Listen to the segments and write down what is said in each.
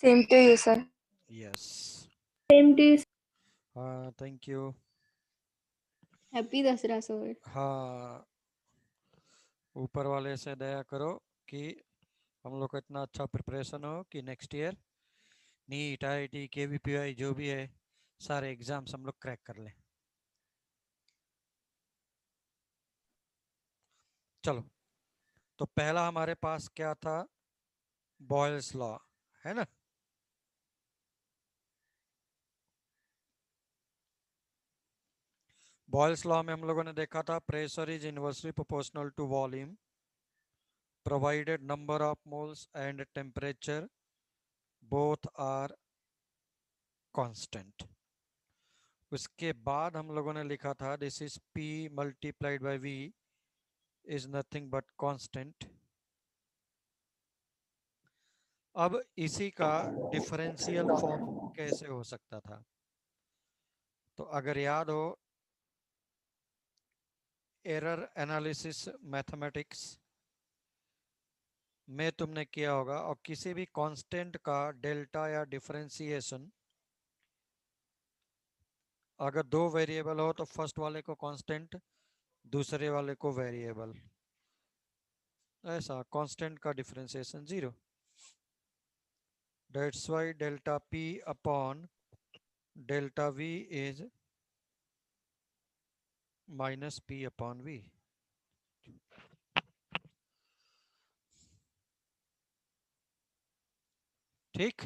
Same to you, sir. Yes. Same to. हाँ, thank you. Happy Dussehra sir. हाँ, ऊपर वाले से दया करो कि हम लोग का इतना अच्छा प्रिपरेशन हो कि नेक्स्ट ईयर नीट, आईआईटी, केवीपीआई जो भी है सारे एग्जाम्स हम लोग क्रैक कर लें। चलो, तो पहला हमारे पास क्या था? बॉयल्स लॉ, है ना? बॉयल्स लॉ में हम लोगों ने देखा था pressure is inversely proportional to volume provided number of moles and temperature both are constant. उसके बाद हम लोगों ने लिखा था this is P multiplied by V is nothing but constant. अब इसी का डिफरेंशियल फॉर्म कैसे हो सकता था? तो अगर याद हो एरर एनालिसिस मैथमेटिक्स में तुमने किया होगा, और किसी भी कांस्टेंट का डेल्टा या डिफरेंशिएशन अगर दो वेरिएबल हो तो फर्स्ट वाले को कांस्टेंट, दूसरे वाले को वेरिएबल, ऐसा कांस्टेंट का differentiation zero. That's why delta P upon delta V is minus P upon V। ठीक,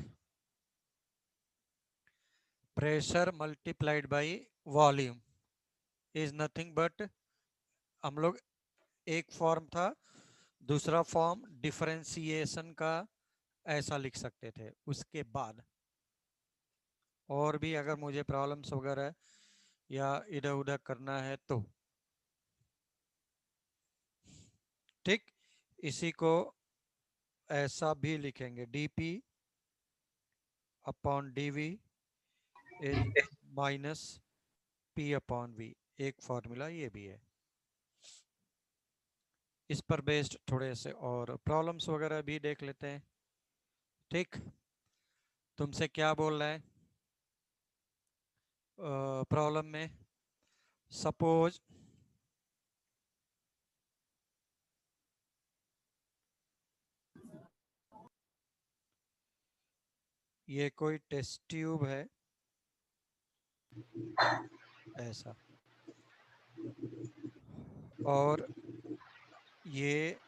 pressure multiplied by volume is nothing but, हम लोग एक फॉर्म था, दूसरा फॉर्म डिफरेंशिएशन का ऐसा लिख सकते थे। उसके बाद और भी अगर मुझे प्रॉब्लम्स वगैरह या इधर उधर करना है तो ठीक, इसी को ऐसा भी लिखेंगे dp upon dv is minus p upon v। एक फॉर्मूला ये भी है। इस पर बेस्ड थोड़े से और प्रॉब्लम्स वगैरह भी देख लेते हैं। ठीक, तुमसे क्या बोल रहा है प्रॉब्लम में? सपोज ये कोई टेस्ट ट्यूब है ऐसा, और ये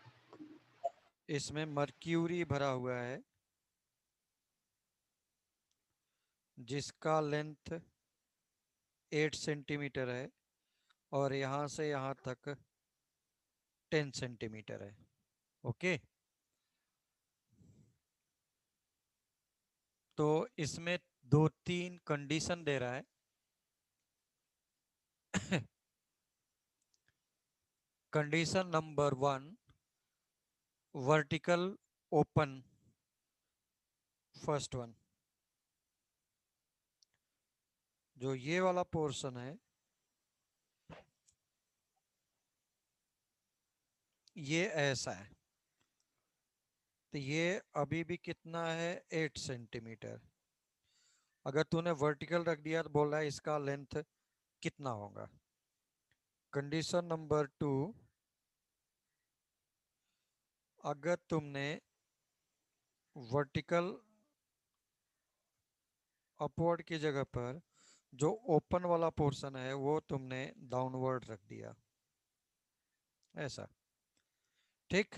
इसमें मर्क्यूरी भरा हुआ है जिसका लेंथ 8 सेंटीमीटर है और यहाँ से यहाँ तक 10 सेंटीमीटर है। ओके, तो इसमें दो तीन कंडीशन दे रहा है। Condition number 1, vertical open, first one, जो ये वाला पोर्शन है ये ऐसा है, तो ये अभी भी कितना है 8 सेंटीमीटर। अगर तूने वर्टिकल रख दिया तो बोल रहा है इसका लेंथ कितना होगा। कंडीशन नंबर 2, अगर तुमने वर्टिकल अपवर्ड की जगह पर जो ओपन वाला पोर्शन है वो तुमने डाउनवर्ड रख दिया ऐसा। ठीक,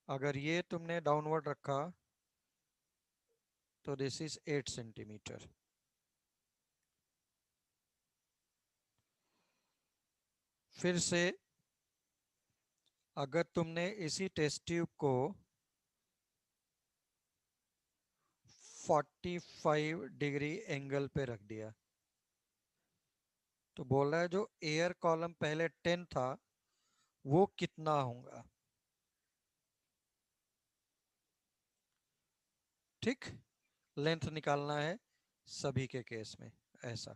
अगर ये तुमने डाउनवर्ड रखा तो दिस इज 8 सेंटीमीटर। फिर से अगर तुमने इसी टेस्ट ट्यूब को 45 डिग्री एंगल पे रख दिया तो बोल रहा है जो एयर कॉलम पहले 10 था वो कितना होगा। ठीक, लेंथ निकालना है सभी के केस में ऐसा।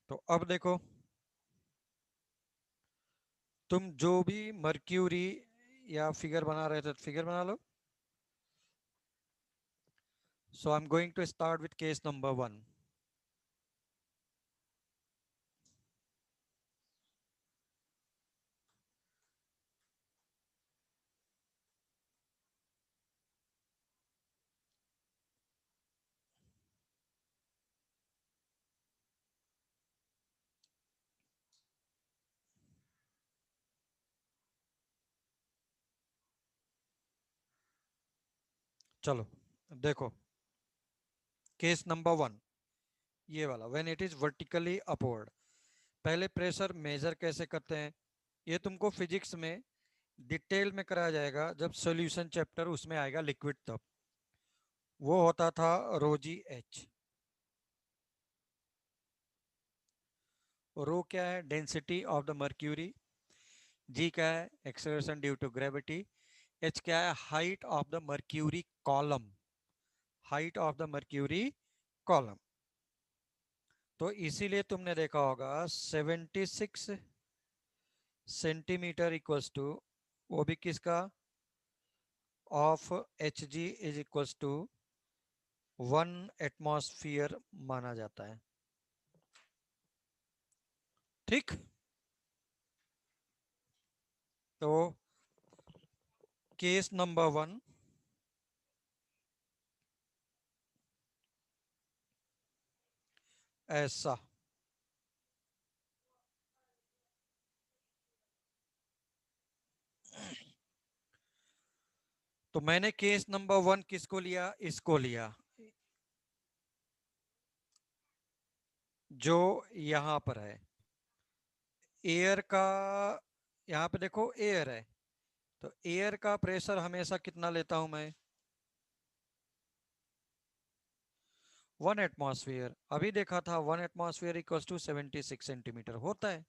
तो अब देखो, तुम जो भी मर्क्यूरी या फिगर बना रहे थे तो फिगर बना लो। So I'm going to start with case number 1. चलो देखो, केस नंबर 1 ये वाला, when it is vertically upward. पहले प्रेशर मेजर कैसे करते हैं ये तुमको फिजिक्स में डिटेल में कराया जाएगा जब सॉल्यूशन चैप्टर उसमें आएगा लिक्विड तब। वो होता था रोजी एच। रो क्या है? Density of the mercury. जी क्या है? Acceleration due to gravity. H क्या है? Height of the mercury column. Height of the mercury column. तो इसीलिए तुमने देखा होगा 76 सेंटीमीटर इक्वल्स टू, वो भी किसका? Of H G is equals to 1 atmosphere माना जाता है। ठीक। तो केस नंबर 1 ऐसा। तो मैंने केस नंबर 1 किसको लिया? इसको लिया जो यहां पर है। एयर का, यहां पे देखो एयर है, तो एयर का प्रेशर हमेशा कितना लेता हूं मैं? 1 एटमॉस्फेयर। अभी देखा था 1 एटमॉस्फेयर इक्वल्स टू 76 सेंटीमीटर होता है।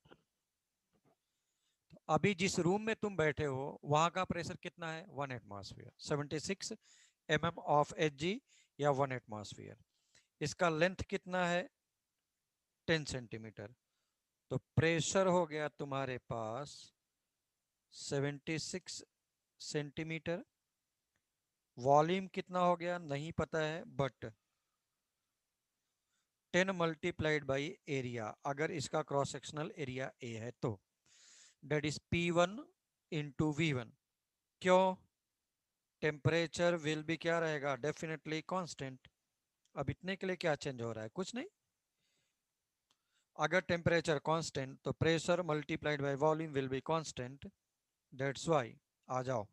तो अभी जिस रूम में तुम बैठे हो वहां का प्रेशर कितना है? 1 एटमॉस्फेयर, 76 mm ऑफ एच जी या 1 एटमॉस्फेयर। इसका लेंथ कितना है? 10 सेंटीमीटर। तो प्रेशर हो गया तुम्हारे पास 76 सेंटीमीटर। वॉल्यूम कितना हो गया नहीं पता है, बट 10 मल्टीप्लाइड बाई एरिया, अगर इसका क्रॉस सेक्शनल एरिया ए है तो date is P1 into V1। क्यों? टेम्परेचर विल भी क्या रहेगा? Definitely constant. अब इतने के लिए क्या चेंज हो रहा है? कुछ नहीं। अगर टेम्परेचर कांस्टेंट तो pressure multiplied by volume will be constant. That's why. आ जाओ,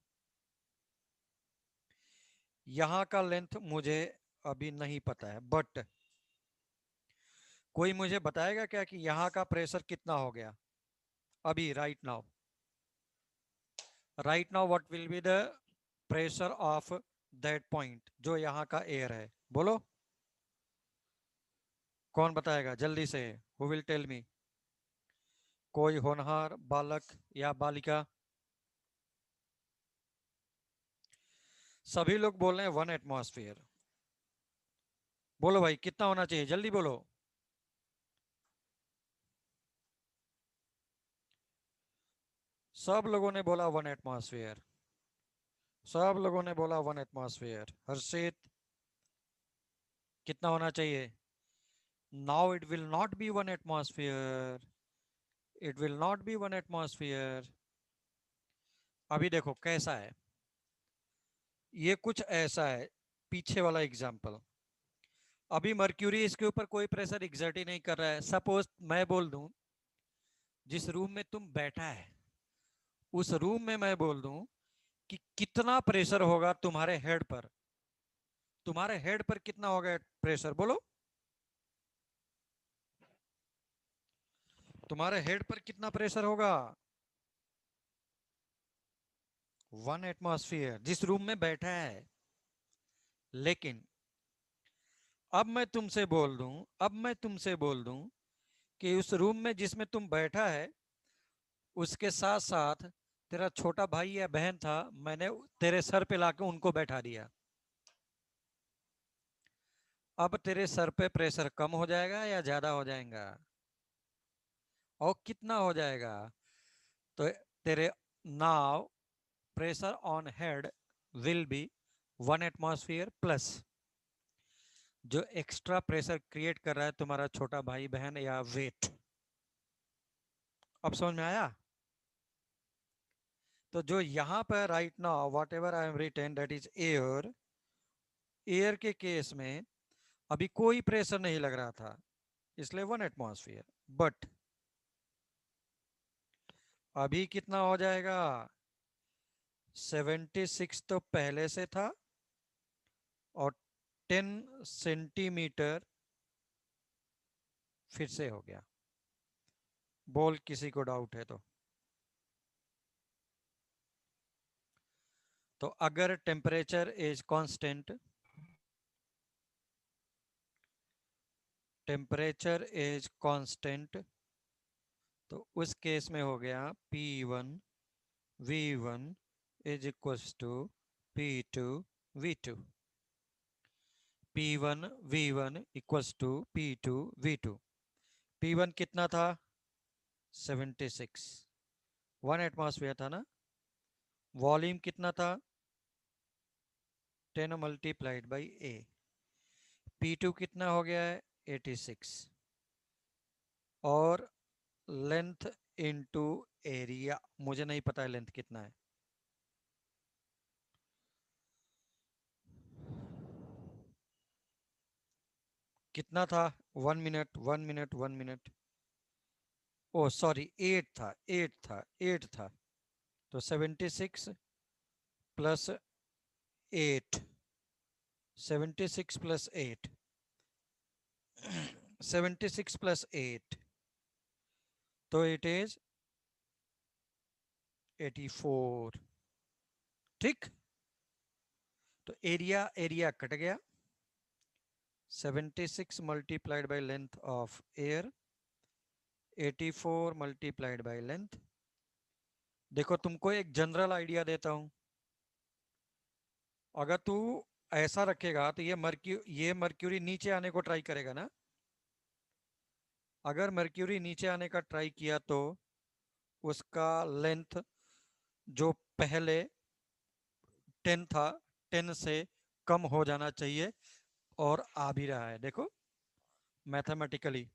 यहां का लेंथ मुझे अभी नहीं पता है, बट कोई मुझे बताएगा क्या कि यहां का प्रेशर कितना हो गया अभी? Right now what will be the pressure of that point जो यहाँ का एयर है? बोलो, कौन बताएगा जल्दी से? Who will tell me? कोई होनहार बालक या बालिका? सभी लोग बोल रहे हैं 1 एटमॉस्फेयर। बोलो भाई कितना होना चाहिए, जल्दी बोलो। सब लोगों ने बोला 1 एटमॉस्फेयर। सब लोगों ने बोला 1 एटमॉस्फेयर। हर्षित, कितना होना चाहिए? Now it will not be 1 atmosphere. It will not be 1 atmosphere. अभी देखो कैसा है, ये कुछ ऐसा है। पीछे वाला एग्जाम्पल, अभी मर्क्यूरी इसके ऊपर कोई प्रेशर एग्जर्ट ही नहीं कर रहा है। सपोज मैं बोल दूं जिस रूम में तुम बैठा है उस रूम में मैं बोल दूं कि कितना प्रेशर होगा तुम्हारे हेड पर। तुम्हारे हेड पर कितना होगा प्रेशर? बोलो, तुम्हारे हेड पर कितना प्रेशर होगा? 1 एटमॉस्फेयर जिस रूम में बैठा है। लेकिन अब मैं तुमसे बोल दूं कि उस रूम में जिसमें तुम बैठा है उसके साथ साथ तेरा छोटा भाई या बहन था, मैंने तेरे सर पे लाके उनको बैठा दिया। अब तेरे सर पे प्रेशर कम हो जाएगा या ज्यादा हो जाएगा? और कितना हो जाएगा? तो तेरे नाव pressure on head will be 1 atmosphere plus जो एक्स्ट्रा प्रेशर क्रिएट कर रहा है तुम्हारा छोटा भाई बहन या वेट। अब समझ में आया? तो जो यहां पर right now whatever I am written that is air, air के केस में अभी कोई प्रेशर नहीं लग रहा था, इसलिए 1 एटमॉस्फेयर। बट अभी कितना हो जाएगा? 76 तो पहले से था और 10 सेंटीमीटर फिर से हो गया। बोल किसी को डाउट है तो अगर temperature is constant, temperature is constant, तो उस केस में हो गया P1 V1 is equals to P2 V2। P1 V1 equals to P2 V2। P1 कितना था? 76, 1 एटमॉस्फेयर था ना। वॉल्यूम कितना था? 10 मल्टीप्लाइड बाई A। P2 कितना हो गया है? 86। और लेंथ इनटू एरिया, मुझे नहीं पता है लेंथ कितना है। कितना था? 1 मिनट 1 मिनट 1 मिनट, ओ सॉरी 8 था, 8 था, 8 था। तो 76 प्लस 8, 76 प्लस 8, 76 प्लस 8, तो इट इज 84। ठीक, तो एरिया एरिया कट गया। 76 multiplied by length of air, 84 multiplied by length. देखो तुमको एक जनरल आइडिया देता हूं। अगर तू ऐसा रखेगा तो ये मर्क्यूरी नीचे आने को ट्राई करेगा ना। अगर मर्क्यूरी नीचे आने का ट्राई किया तो उसका लेंथ जो पहले 10 था, 10 से कम हो जाना चाहिए, और आ भी रहा है। देखो मैथमेटिकली,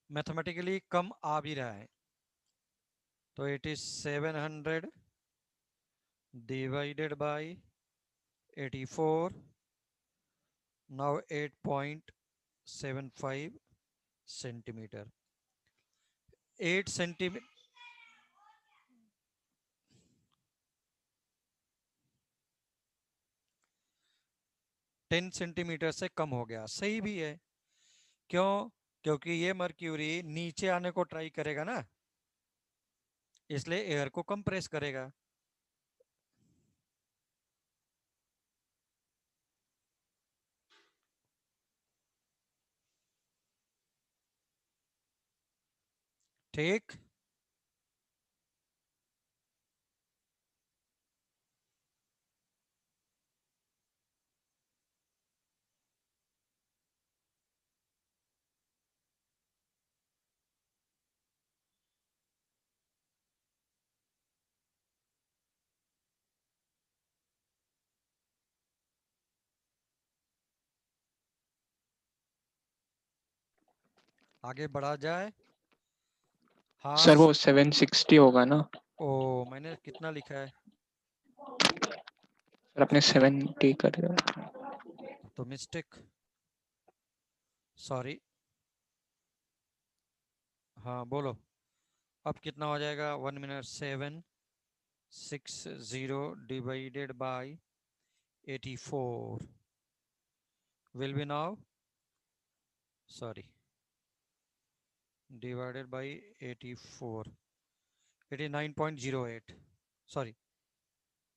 मैथमेटिकली कम आ भी रहा है। तो it is 700 divided by 84, now 8.75 centimetre. 8 centimetre, 10 centimetre से कम हो गया, सही भी है। क्यों? क्योंकि ये मर्क्यूरी नीचे आने को ट्राई करेगा ना, इसलिए एयर को कंप्रेस करेगा। ठीक, आगे बढ़ा जाए। हाँ सर वो 760 होगा ना? ओ मैंने कितना लिखा है? सर आपने 70 कर दिया। तो मिस्टेक, सॉरी। हाँ बोलो, अब कितना हो जाएगा? 1 minute 760 divided by 84 will be now, sorry, divided by 84, it is 9.08, sorry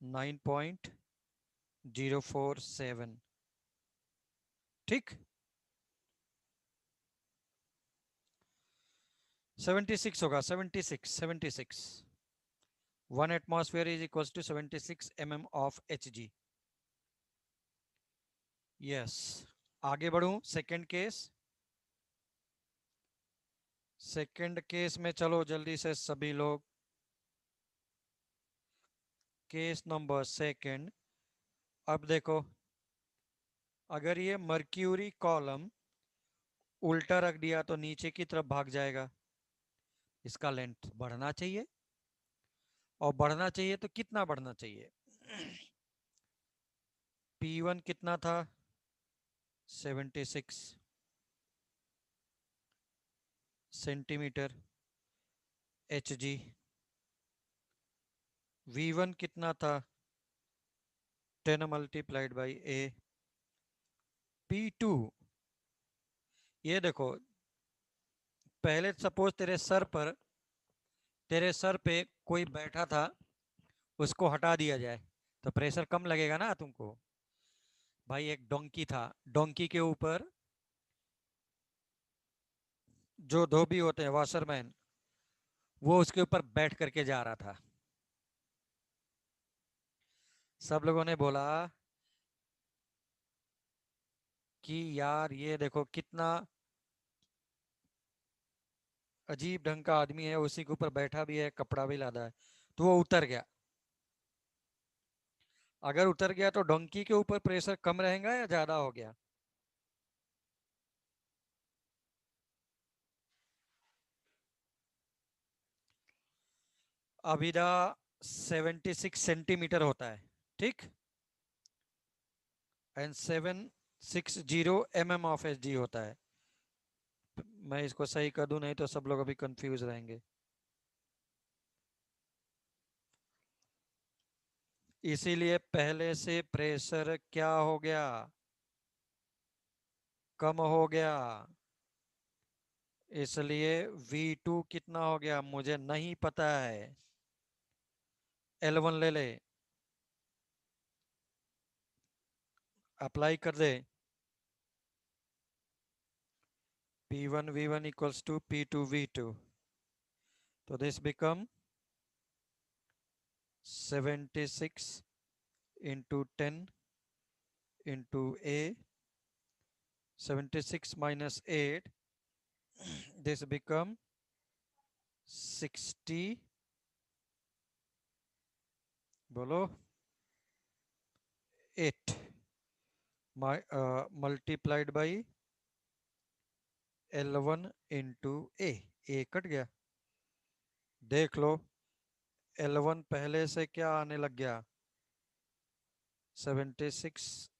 9.047। ठीक, 76 होगा, 76 76। 1 atmosphere is equal to 76 mm of Hg। Yes, आगे बढ़ूं। सेकंड केस, सेकंड केस में चलो जल्दी से सभी लोग। Case number second. अब देखो अगर ये मर्क्यूरी कॉलम उल्टा रख दिया तो नीचे की तरफ भाग जाएगा, इसका लेंथ बढ़ना चाहिए, और बढ़ना चाहिए तो कितना बढ़ना चाहिए? P1 कितना था? 76 सेंटीमीटर Hg। V1 कितना था? 10 मल्टीप्लाइड बाई A। P2, ये देखो, पहले सपोज तेरे सर पे कोई बैठा था, उसको हटा दिया जाए तो प्रेशर कम लगेगा ना तुमको। भाई एक डोंकी था, डोंकी के ऊपर जो धोबी होते हैं, वॉशरमैन, वो उसके ऊपर बैठ करके जा रहा था। सब लोगों ने बोला कि यार ये देखो कितना अजीब ढंग का आदमी है, उसी के ऊपर बैठा भी है, कपड़ा भी लादा है। तो वो उतर गया। अगर उतर गया तो डोंकी के ऊपर प्रेशर कम रहेगा या ज्यादा हो गया? अभिदा 76 सेंटीमीटर होता है, ठीक, एंड 760 mm ऑफ Hg होता है। मैं इसको सही कर दूं, नहीं तो सब लोग अभी कंफ्यूज रहेंगे। इसीलिए पहले से प्रेशर क्या हो गया? कम हो गया। इसलिए V2 कितना हो गया मुझे नहीं पता है। L1 ले ले, अप्लाई कर दे। P1 V1 equals to P2 V2, तो this become 76 into 10 into A, 76 minus 8, this become 60, बोलो, 8 multiplied by L1 into A cut गया। देख लो, L1 पहले से क्या आने लग गया? 76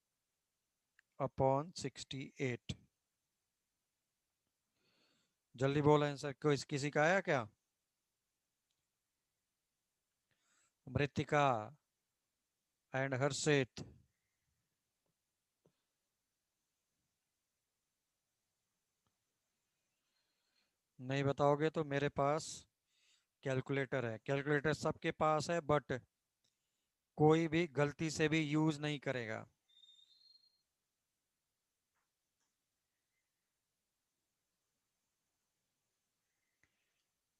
अपॉन 68। जल्दी बोलो आंसर, कोई किसी का आया क्या? मृतिका एंड हर्षित। नहीं बताओगे तो मेरे पास कैलकुलेटर है। कैलकुलेटर सबके पास है, बट कोई भी गलती से भी यूज नहीं करेगा।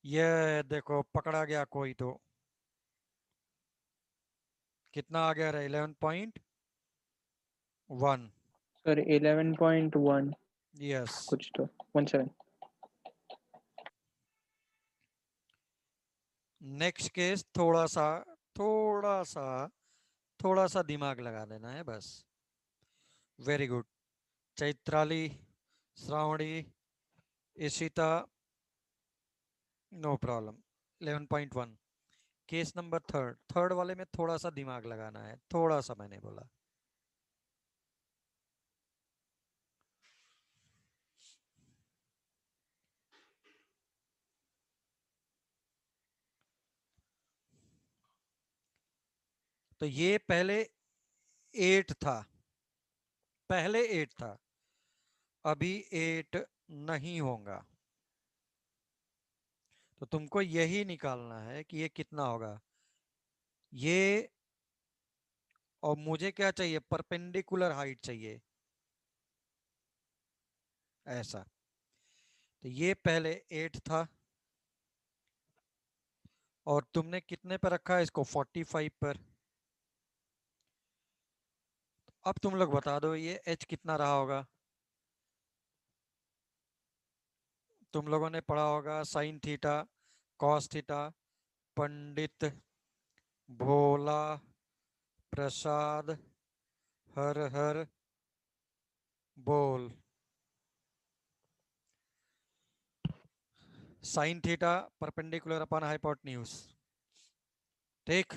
ये देखो पकड़ा गया कोई तो। कितना आ गया? 11.1। Sir 11.1 yes. कुछ तो 17। नेक्स्ट केस थोड़ा सा थोड़ा सा दिमाग लगा देना है बस। Very good. Chaitrali, Shravani, Ishita, no problem. 11.1। Case number third वाले में थोड़ा सा दिमाग लगाना है, थोड़ा सा मैंने बोला। तो ये पहले 8 था, पहले 8 था, अभी 8 नहीं होगा। तो तुमको यही निकालना है कि ये कितना होगा। ये, और मुझे क्या चाहिए? परपेंडिकुलर हाइट चाहिए, ऐसा। तो ये पहले 8 था, और तुमने कितने पर रखा है इसको? 45 पर। अब तुम लोग बता दो ये h कितना रहा होगा। तुम लोगों ने पढ़ा होगा sine theta, cos theta, Pandit, Bhola, Prasad, हर हर बोल। Sine theta perpendicular upon hypotenuse. ठीक,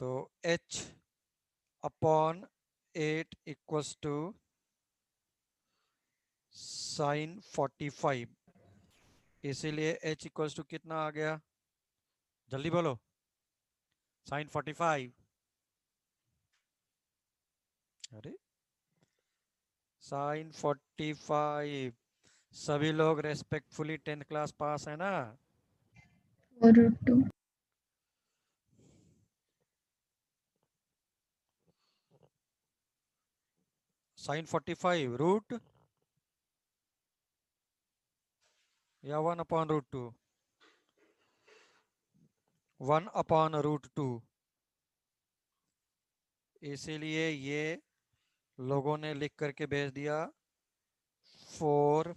तो h upon 8 equals to sine 45, इसीलिए h इक्वल्स टू कितना आ गया, जल्दी बोलो, साइन 45। अरे साइन 45, सभी लोग रेस्पेक्टफुली 10th क्लास पास है ना? 4√2. साइन 45 रूट या 1/√2? 1/√2। इसीलिए ये लोगों ने लिख करके भेज दिया 4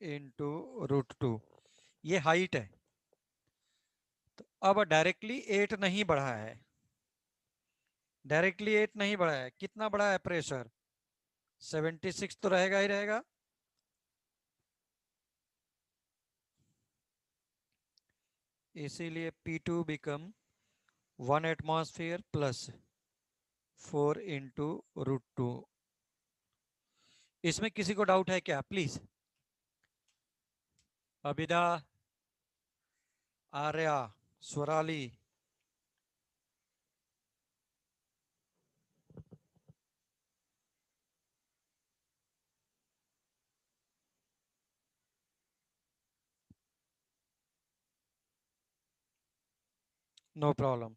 इंटू √2। ये हाइट है। तो अब डायरेक्टली 8 नहीं बढ़ा है, डायरेक्टली 8 नहीं बढ़ा है, कितना बढ़ा है प्रेशर? 76 तो रहेगा ही रहेगा। इसीलिए P2 become 1 atmosphere plus 4 into √2। इसमें किसी को डाउट है क्या please? Abida, Arya, Swarali, no problem.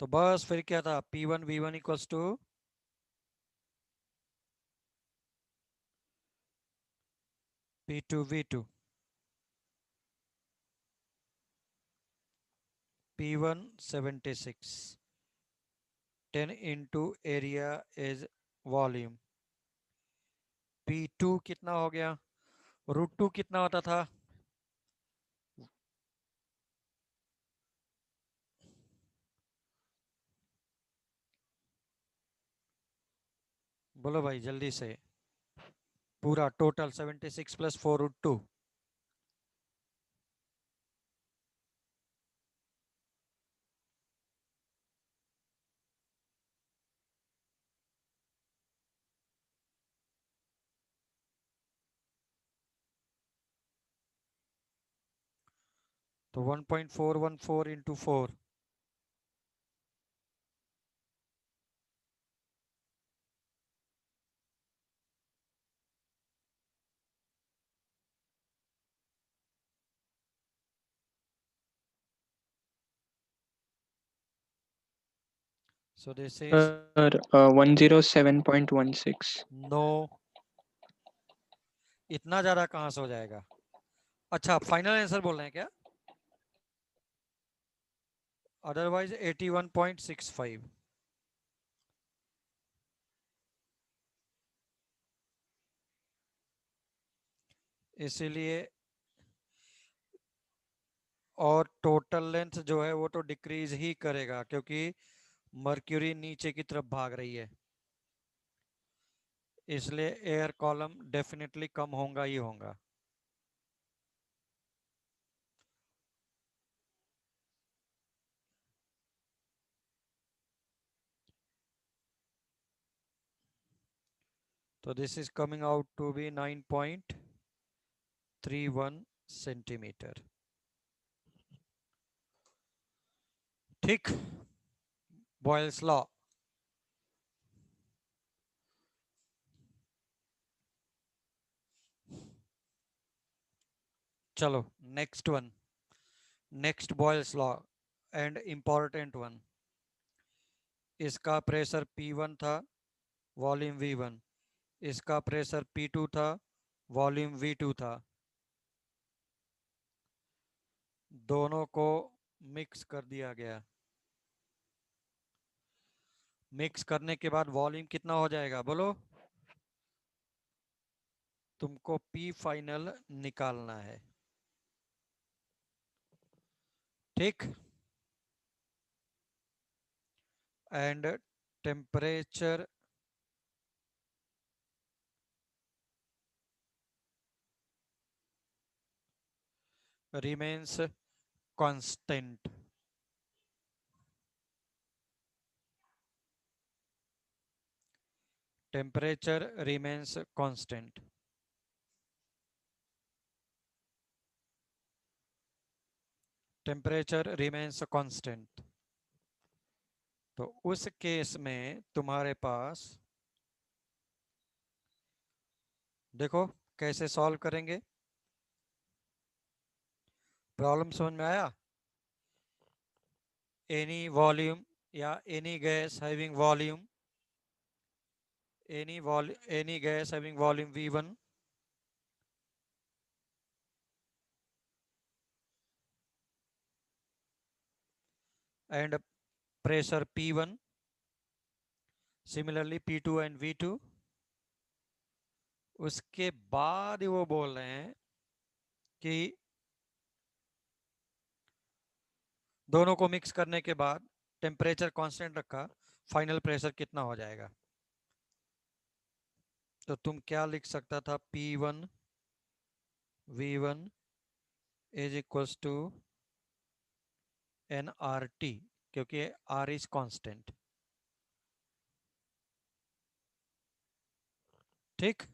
तो बस फिर क्या था, P1 V1 equals to P2 V2। P1 76, 10 into area is volume. P2 कितना हो गया, √2 कितना होता था? बोलो भाई जल्दी से, पूरा टोटल 76 प्लस 4 √2। तो 1.414 into 4, so this is Sir, 107.16. No. इतना ज्यादा कहां से हो जाएगा? अच्छा फाइनल आंसर बोल रहे हैं क्या? अदरवाइज 81.65। इसीलिए, और टोटल लेंथ जो है वो तो डिक्रीज ही करेगा क्योंकि मर्क्यूरी नीचे की तरफ भाग रही है, इसलिए एयर कॉलम डेफिनेटली कम होगा ही होगा। तो this is coming out to be 9.31 centimetre. ठीक, बॉयल्स लॉ। चलो next one, next Boyle's law and important one. इसका प्रेशर P1 था, वॉल्यूम V1। इसका प्रेशर P2 था, वॉल्यूम V2 था। दोनों को मिक्स कर दिया गया। मिक्स करने के बाद वॉल्यूम कितना हो जाएगा बोलो? तुमको P फाइनल निकालना है। ठीक, and temperature remains constant. Temperature remains constant. Temperature remains constant. तो उस केस में तुम्हारे पास देखो कैसे सॉल्व करेंगे। प्रॉब्लम समझ में आया? एनी वॉल्यूम या any gas having volume, any gas having volume V1 and pressure P1, similarly P2 and V2, उसके बाद वो बोल रहे हैं कि दोनों को मिक्स करने के बाद टेम्परेचर कांस्टेंट रखा, फाइनल प्रेशर कितना हो जाएगा। तो तुम क्या लिख सकता था? P1 V1 is equals to nRT, क्योंकि R इज कांस्टेंट। ठीक,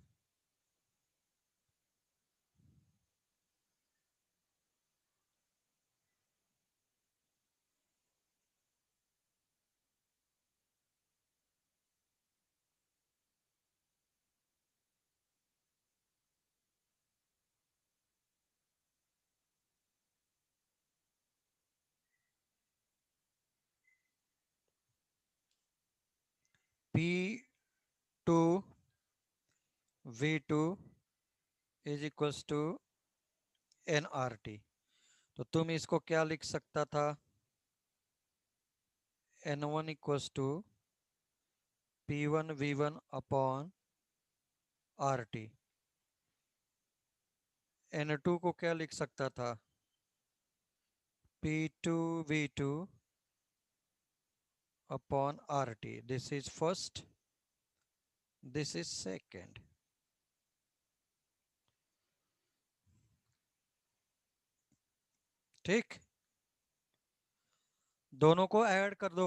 P2 V2 is equals to nRT। तो तुम इसको क्या लिख सकता था? N1 equals to P1 V1 upon RT। N2 को क्या लिख सकता था? P2 V2 upon RT. This is first, this is second. ठीक, दोनों को ऐड कर दो।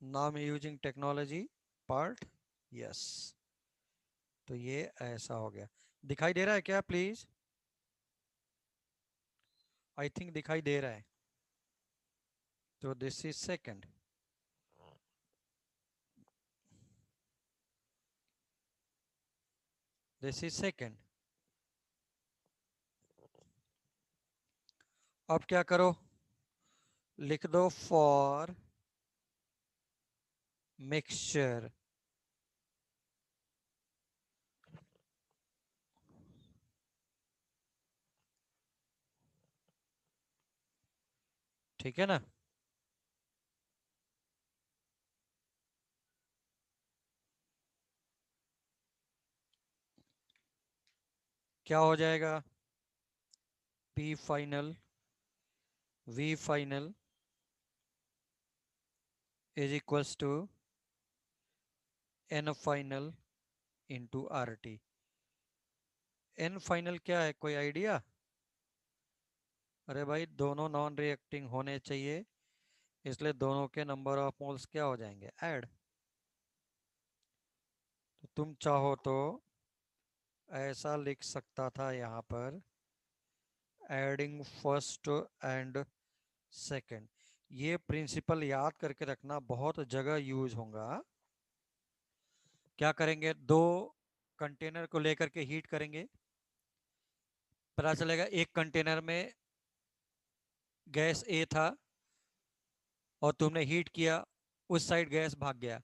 Now I'm using technology part, yes। तो ये ऐसा हो गया। दिखाई दे रहा है क्या प्लीज? आई थिंक दिखाई दे रहा है। तो this is second, this is second. अब क्या करो? लिख दो फॉर मिक्सचर। ठीक है ना? क्या हो जाएगा? P final V final is equals to N final into RT। N final क्या है, कोई आइडिया? अरे भाई दोनों नॉन रिएक्टिंग होने चाहिए, इसलिए दोनों के नंबर ऑफ मोल्स क्या हो जाएंगे? ऐड। तो तुम चाहो तो ऐसा लिख सकता था यहाँ पर, एडिंग फर्स्ट एंड सेकंड। ये प्रिंसिपल याद करके रखना, बहुत जगह यूज होगा। क्या करेंगे? दो कंटेनर को लेकर के हीट करेंगे, पता चलेगा एक कंटेनर में गैस ए था और तुमने हीट किया, उस साइड गैस भाग गया।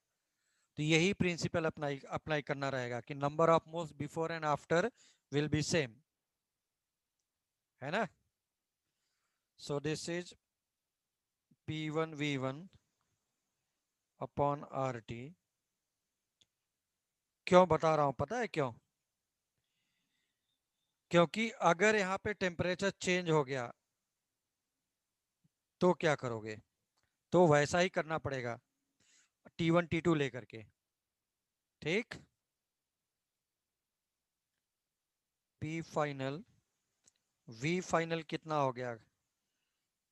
तो यही प्रिंसिपल अप्लाई अप्लाई करना रहेगा कि number of moles before and after will be same, है ना? So this is P1 V1 upon RT। क्यों बता रहा हूं पता है क्यों? क्योंकि अगर यहाँ पे टेम्परेचर चेंज हो गया तो क्या करोगे? तो वैसा ही करना पड़ेगा T1 T2 लेकर के। ठीक, P फाइनल V फाइनल कितना हो गया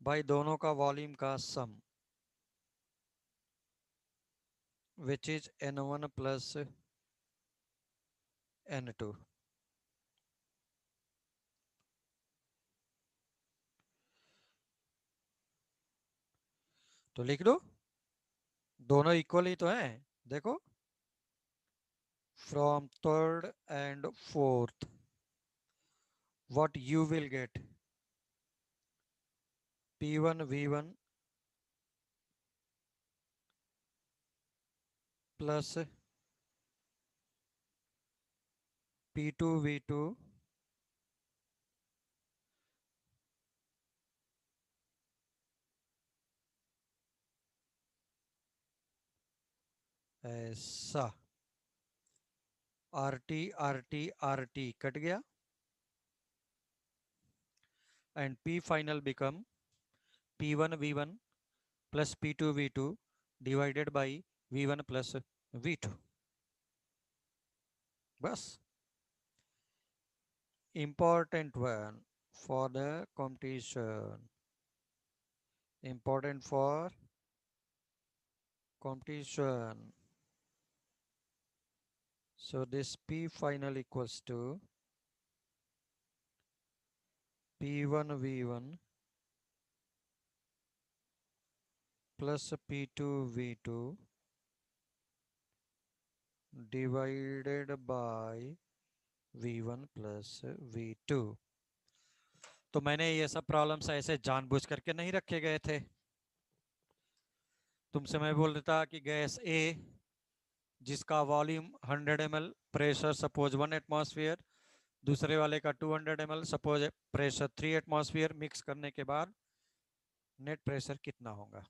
भाई, दोनों का वॉल्यूम का सम, which is N1 plus N2। तो लिख दो, दोनों इक्वल ही तो हैं, देखो, from third and fourth what you will get, P1 V1 plus P2 V2 ऐसा, RT RT RT कट गया, and P final become P1 V1 plus P2 V2 divided by V1 plus V2, बस। Important one for the competition, important for competition. So this P final equals to P1 V1 plus P2 V2 divided by V1 plus V2। तो मैंने ये सब problems ऐसे जानबूझ करके नहीं रखे गए थे। तुमसे मैं बोल देता कि गैस ए जिसका volume 100 ml, pressure suppose 1 atmosphere, दूसरे वाले का 200 ml, suppose pressure 3 atmosphere, mix करने के बाद नेट प्रेशर कितना होगा।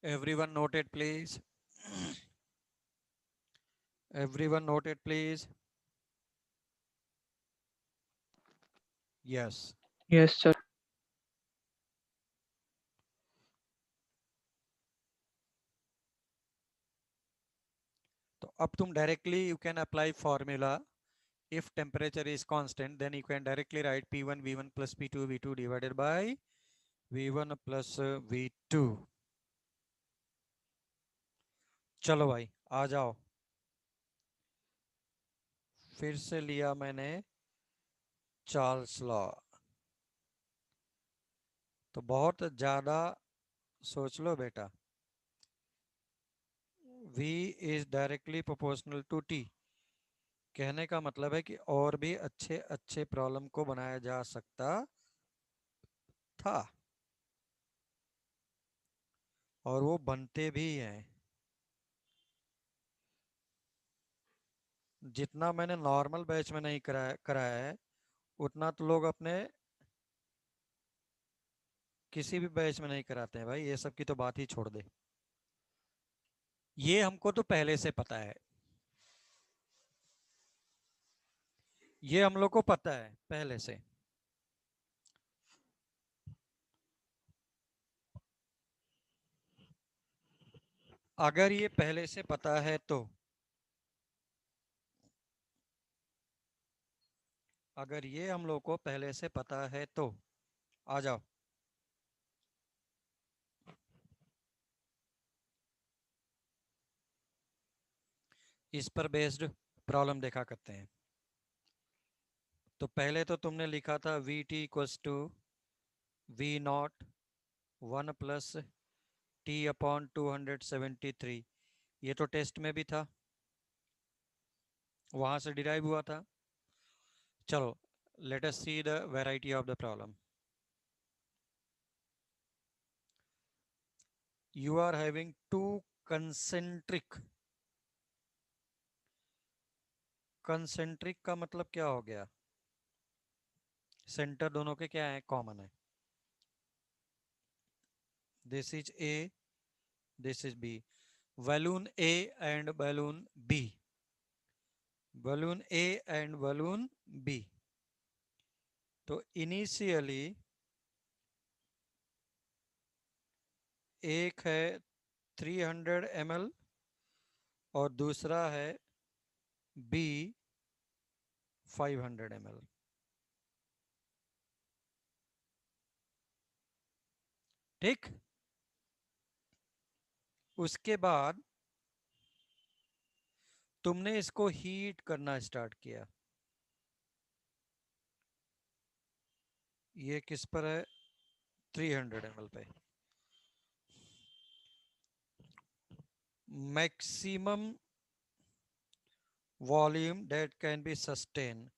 Everyone noted please, everyone noted please, yes। Yes, sir. तो अब तुम directly you can apply formula, if temperature is constant then you can directly write P1 V1 plus P2 V2 divided by V1 plus V2। चलो भाई आ जाओ, फिर से लिया मैंने चार्ल्स लॉ। तो बहुत ज्यादा सोच लो बेटा, V is directly proportional to T, कहने का मतलब है कि और भी अच्छे अच्छे प्रॉब्लम को बनाया जा सकता था, और वो बनते भी हैं। जितना मैंने नॉर्मल बैच में नहीं कराया है उतना तो लोग अपने किसी भी बैच में नहीं कराते हैं भाई, ये सब की तो बात ही छोड़ दे। ये हमको तो पहले से पता है, ये हम लोग को पता है पहले से। अगर ये पहले से पता है तो, अगर ये हम लोग को पहले से पता है तो आ जाओ, इस पर बेस्ड प्रॉब्लम देखा करते हैं। तो पहले तो तुमने लिखा था V T equals to V not 1 plus T upon 273, ये तो टेस्ट में भी था, वहां से डिराइव हुआ था। चलो let us see the variety of the problem. You are having two concentric concentric का मतलब क्या हो गया? सेंटर दोनों के क्या है? कॉमन है. This is A, this is B. balloon A and balloon B. balloon A and balloon B. तो इनिशियली एक है 300 ml और दूसरा है B 500 ml. ठीक. उसके बाद तुमने इसको हीट करना स्टार्ट किया. ये किस पर है? 300 ml पे. Maximum volume that can be sustained.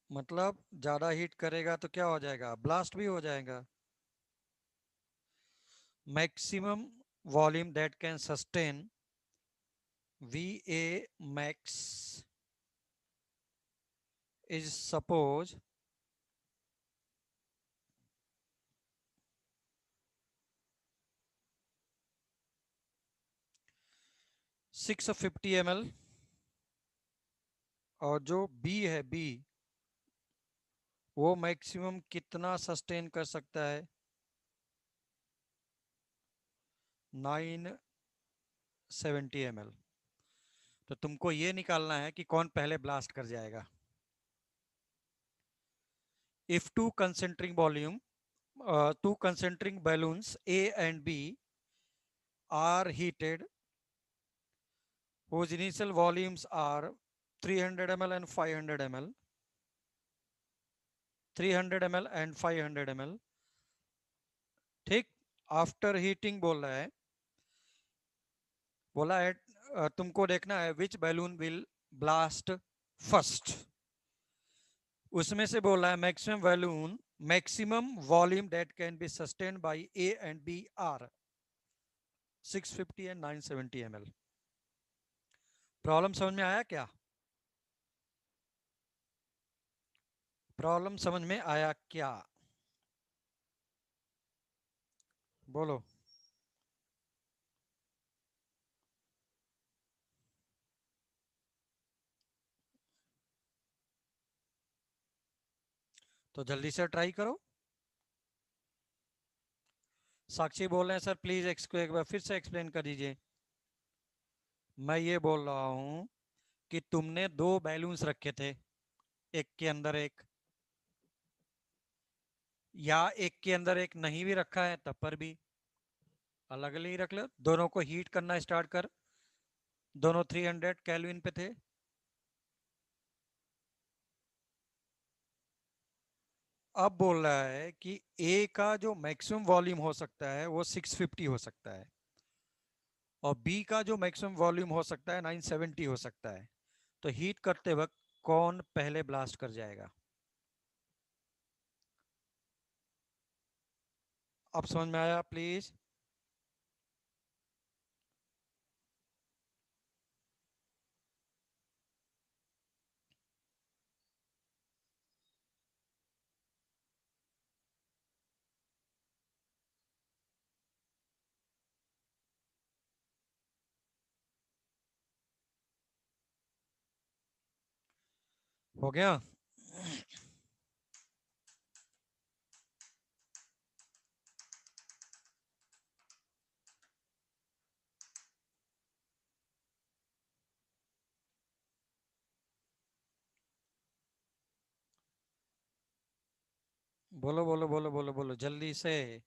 मतलब ज्यादा हीट करेगा तो क्या हो जाएगा? ब्लास्ट भी हो जाएगा. Maximum volume that can sustain, VA max, is suppose 650 ml और जो B है, B वो मैक्सिमम कितना सस्टेन कर सकता है? 970 ml. तो तुमको ये निकालना है कि कौन पहले ब्लास्ट कर जाएगा. If two concentric balloons A and B are heated, whose initial volumes are 300 ml and 500 ml, 300 ml and 500 ml. ठीक. आफ्टर हीटिंग बोला है तुमको देखना है which balloon will blast first. उसमें से बोला है maximum volume that can be sustained by A and B are 650 and 970 ml. Problem समझ में आया क्या? प्रॉब्लम समझ में आया क्या? बोलो. तो जल्दी से ट्राई करो. साक्षी बोल रहे हैं सर प्लीज एक बार फिर से एक्सप्लेन कर दीजिए. मैं ये बोल रहा हूं कि तुमने दो बैलून्स रखे थे, एक के अंदर एक, या एक के अंदर एक नहीं भी रखा है तब पर भी अलग अलग ही रख लो. दोनों को हीट करना स्टार्ट कर. दोनों 300 केल्विन पे थे. अब बोल रहा है कि ए का जो मैक्सिमम वॉल्यूम हो सकता है वो 650 हो सकता है और बी का जो मैक्सिमम वॉल्यूम हो सकता है 970 हो सकता है. तो हीट करते वक्त कौन पहले ब्लास्ट कर जाएगा? अब समझ में आया प्लीज? हो गया. बोलो बोलो बोलो बोलो बोलो जल्दी से.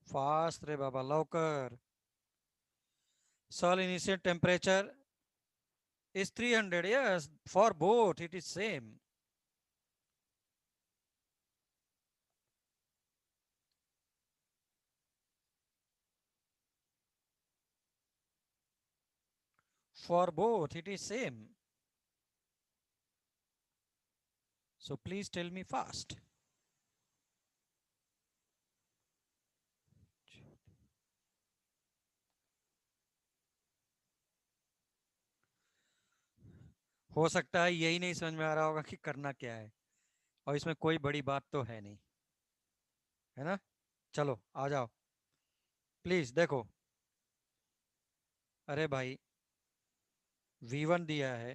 फास्ट रे बाबा लवकर. Sol initial temperature is 300. Yes, for both it is same. For both it is same. So please tell me fast. हो सकता है यही नहीं समझ में आ रहा होगा कि करना क्या है, और इसमें कोई बड़ी बात तो है नहीं, है ना। चलो आ जाओ प्लीज देखो। अरे भाई V1 दिया है,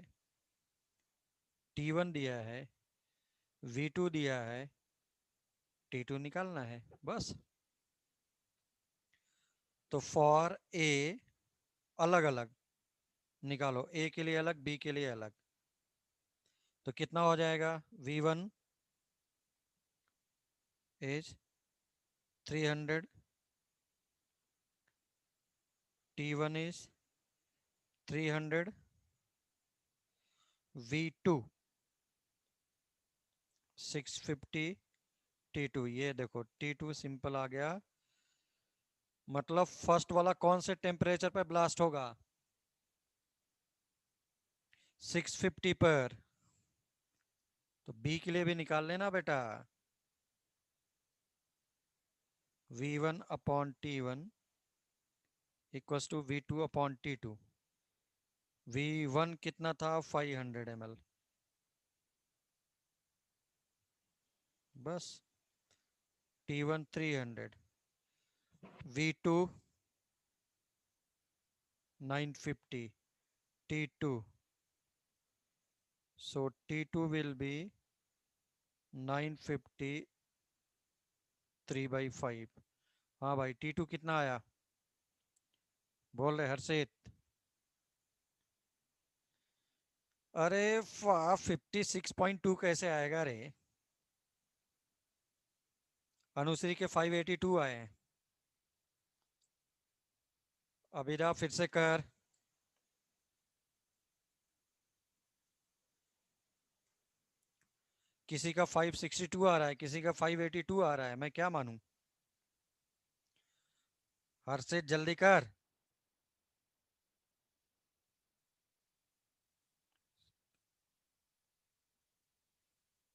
T1 दिया है, V2 दिया है, T2 निकालना है बस। तो फॉर ए अलग अलग निकालो, ए के लिए अलग, बी के लिए अलग। तो कितना हो जाएगा, V1 is 300, T1 is 300, V2 650, T2, ये देखो T2 सिंपल आ गया। मतलब फर्स्ट वाला कौन से टेम्परेचर पर ब्लास्ट होगा, 650 पर। तो बी के लिए भी निकाल लेना बेटा, V1 upon T1 equals to V2 upon T2। V1 कितना था, 500 ml, बस। T1 300, V2 950, T2, so T2 will be 950 3/5। हाँ भाई T2 कितना आया, बोल रहे हर्षित। अरे 56.2 कैसे आएगा रे, अनुश्री के 582 आए हैं। अभिरा फिर से कर, किसी का 562 आ रहा है, किसी का 582 आ रहा है, मैं क्या मानूं। हर्षित जल्दी कर।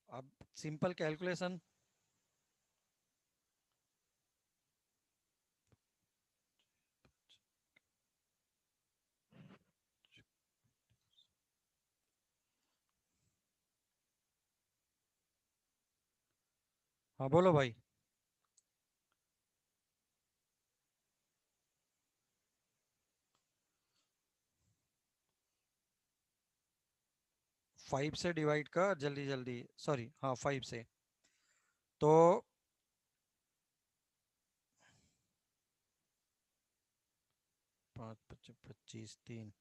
अब सिंपल कैलकुलेशन, हाँ बोलो भाई। 5 से डिवाइड कर जल्दी जल्दी, सॉरी हाँ 5 से। तो 5 25 25 3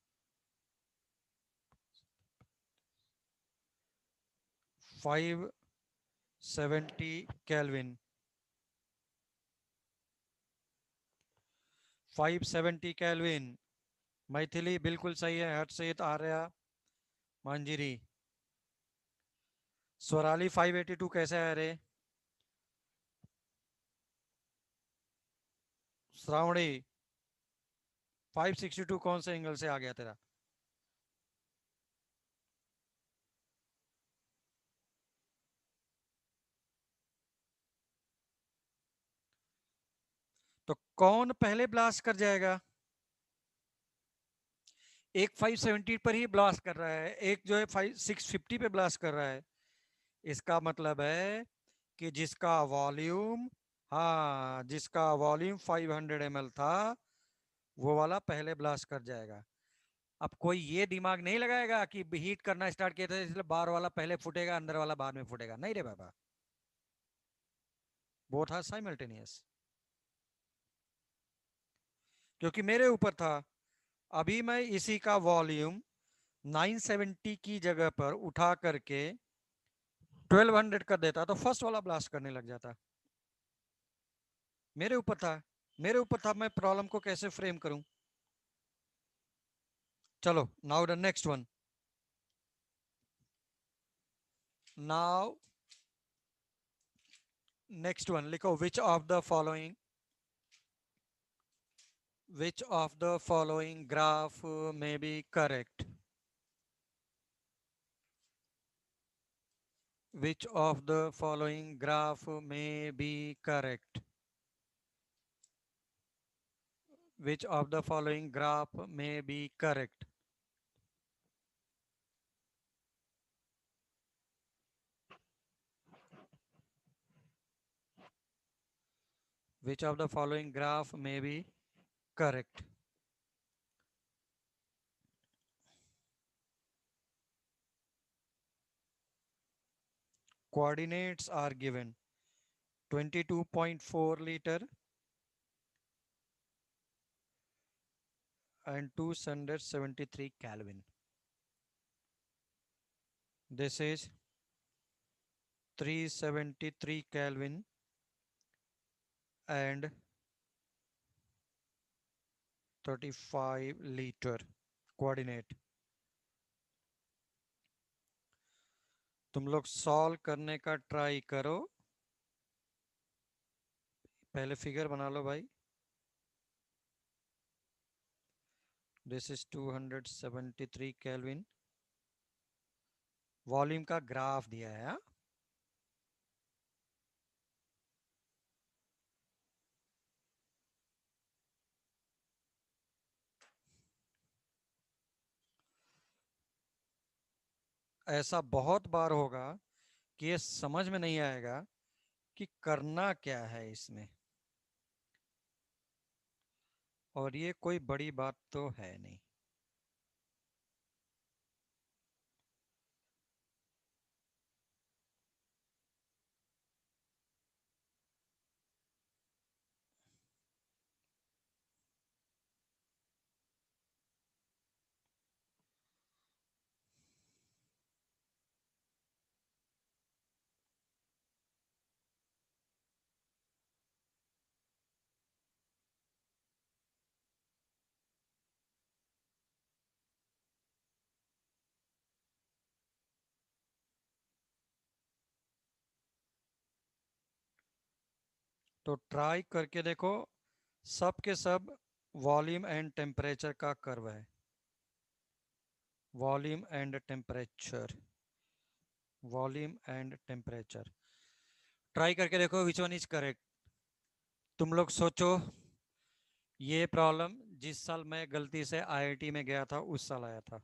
570 केल्विन, 570 केल्विन। मैथिली बिल्कुल सही है, हर्षित, आर्या, मंजिरी। स्वराली 582 कैसे आया रे, श्रावणी 562 कौन से एंगल से आ गया तेरा। तो कौन पहले ब्लास्ट कर जाएगा, एक 570 पर ही ब्लास्ट कर रहा है, एक जो है 650 पे ब्लास्ट कर रहा है। इसका मतलब है कि जिसका वॉल्यूम, हाँ जिसका वॉल्यूम 500 ml था, वो वाला पहले ब्लास्ट कर जाएगा। अब कोई ये दिमाग नहीं लगाएगा कि हीट करना स्टार्ट किया था इसलिए बाहर वाला पहले फूटेगा अंदर वाला बाद में फूटेगा, नहीं रे बाबा, बोथ आर साइमल्टेनियस। क्योंकि मेरे ऊपर था, अभी मैं इसी का वॉल्यूम 970 की जगह पर उठा करके 1200 कर देता तो फर्स्ट वाला ब्लास्ट करने लग जाता। मेरे ऊपर था, मेरे ऊपर था, मैं प्रॉब्लम को कैसे फ्रेम करूं। चलो now the next one, now next one लिखो, which of the following graph may be correct, which of the following graph may be correct, which of the following graph may be correct। Which of the following graph may be correct? Coordinates are given 22.4 liter and 273 Kelvin. This is 373 Kelvin and 35 liter coordinate. तुम लोग solve करने का try करो, पहले figure बना लो भाई. This is 273 Kelvin. Volume का graph दिया है. हाँ? ऐसा बहुत बार होगा कि ये समझ में नहीं आएगा कि करना क्या है इसमें, और ये कोई बड़ी बात तो है नहीं. तो ट्राई करके देखो, सब के सब वॉल्यूम एंड टेम्परेचर का कर्व है. Volume and temperature, volume and temperature. Try करके देखो विच वन इज करेक्ट. तुम लोग सोचो, ये प्रॉब्लम जिस साल मैं गलती से आईआईटी में गया था उस साल आया था.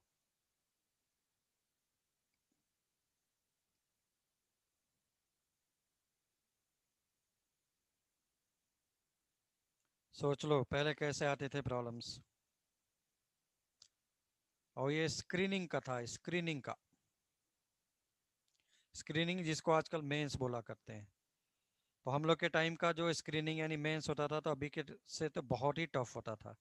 सोच लो पहले कैसे आते थे प्रॉब्लम्स. और ये स्क्रीनिंग का था, स्क्रीनिंग का. स्क्रीनिंग जिसको आजकल मेंस बोला करते हैं. तो हम लोग के टाइम का जो स्क्रीनिंग यानी मेंस होता था, तो अभी के से तो बहुत ही टफ होता था.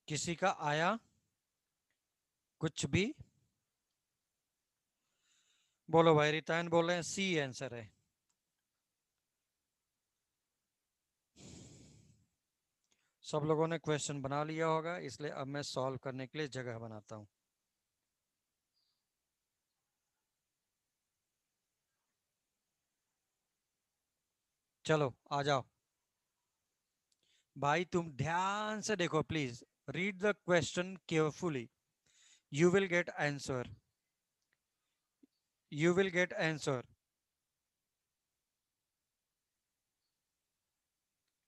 किसी का आया कुछ भी? बोलो भाई. रितायन बोल रहे हैं सी आंसर है. सब लोगों ने क्वेश्चन बना लिया होगा, इसलिए अब मैं सॉल्व करने के लिए जगह बनाता हूं. चलो आ जाओ भाई. तुम ध्यान से देखो please. Read the question carefully. You will get answer. You will get answer.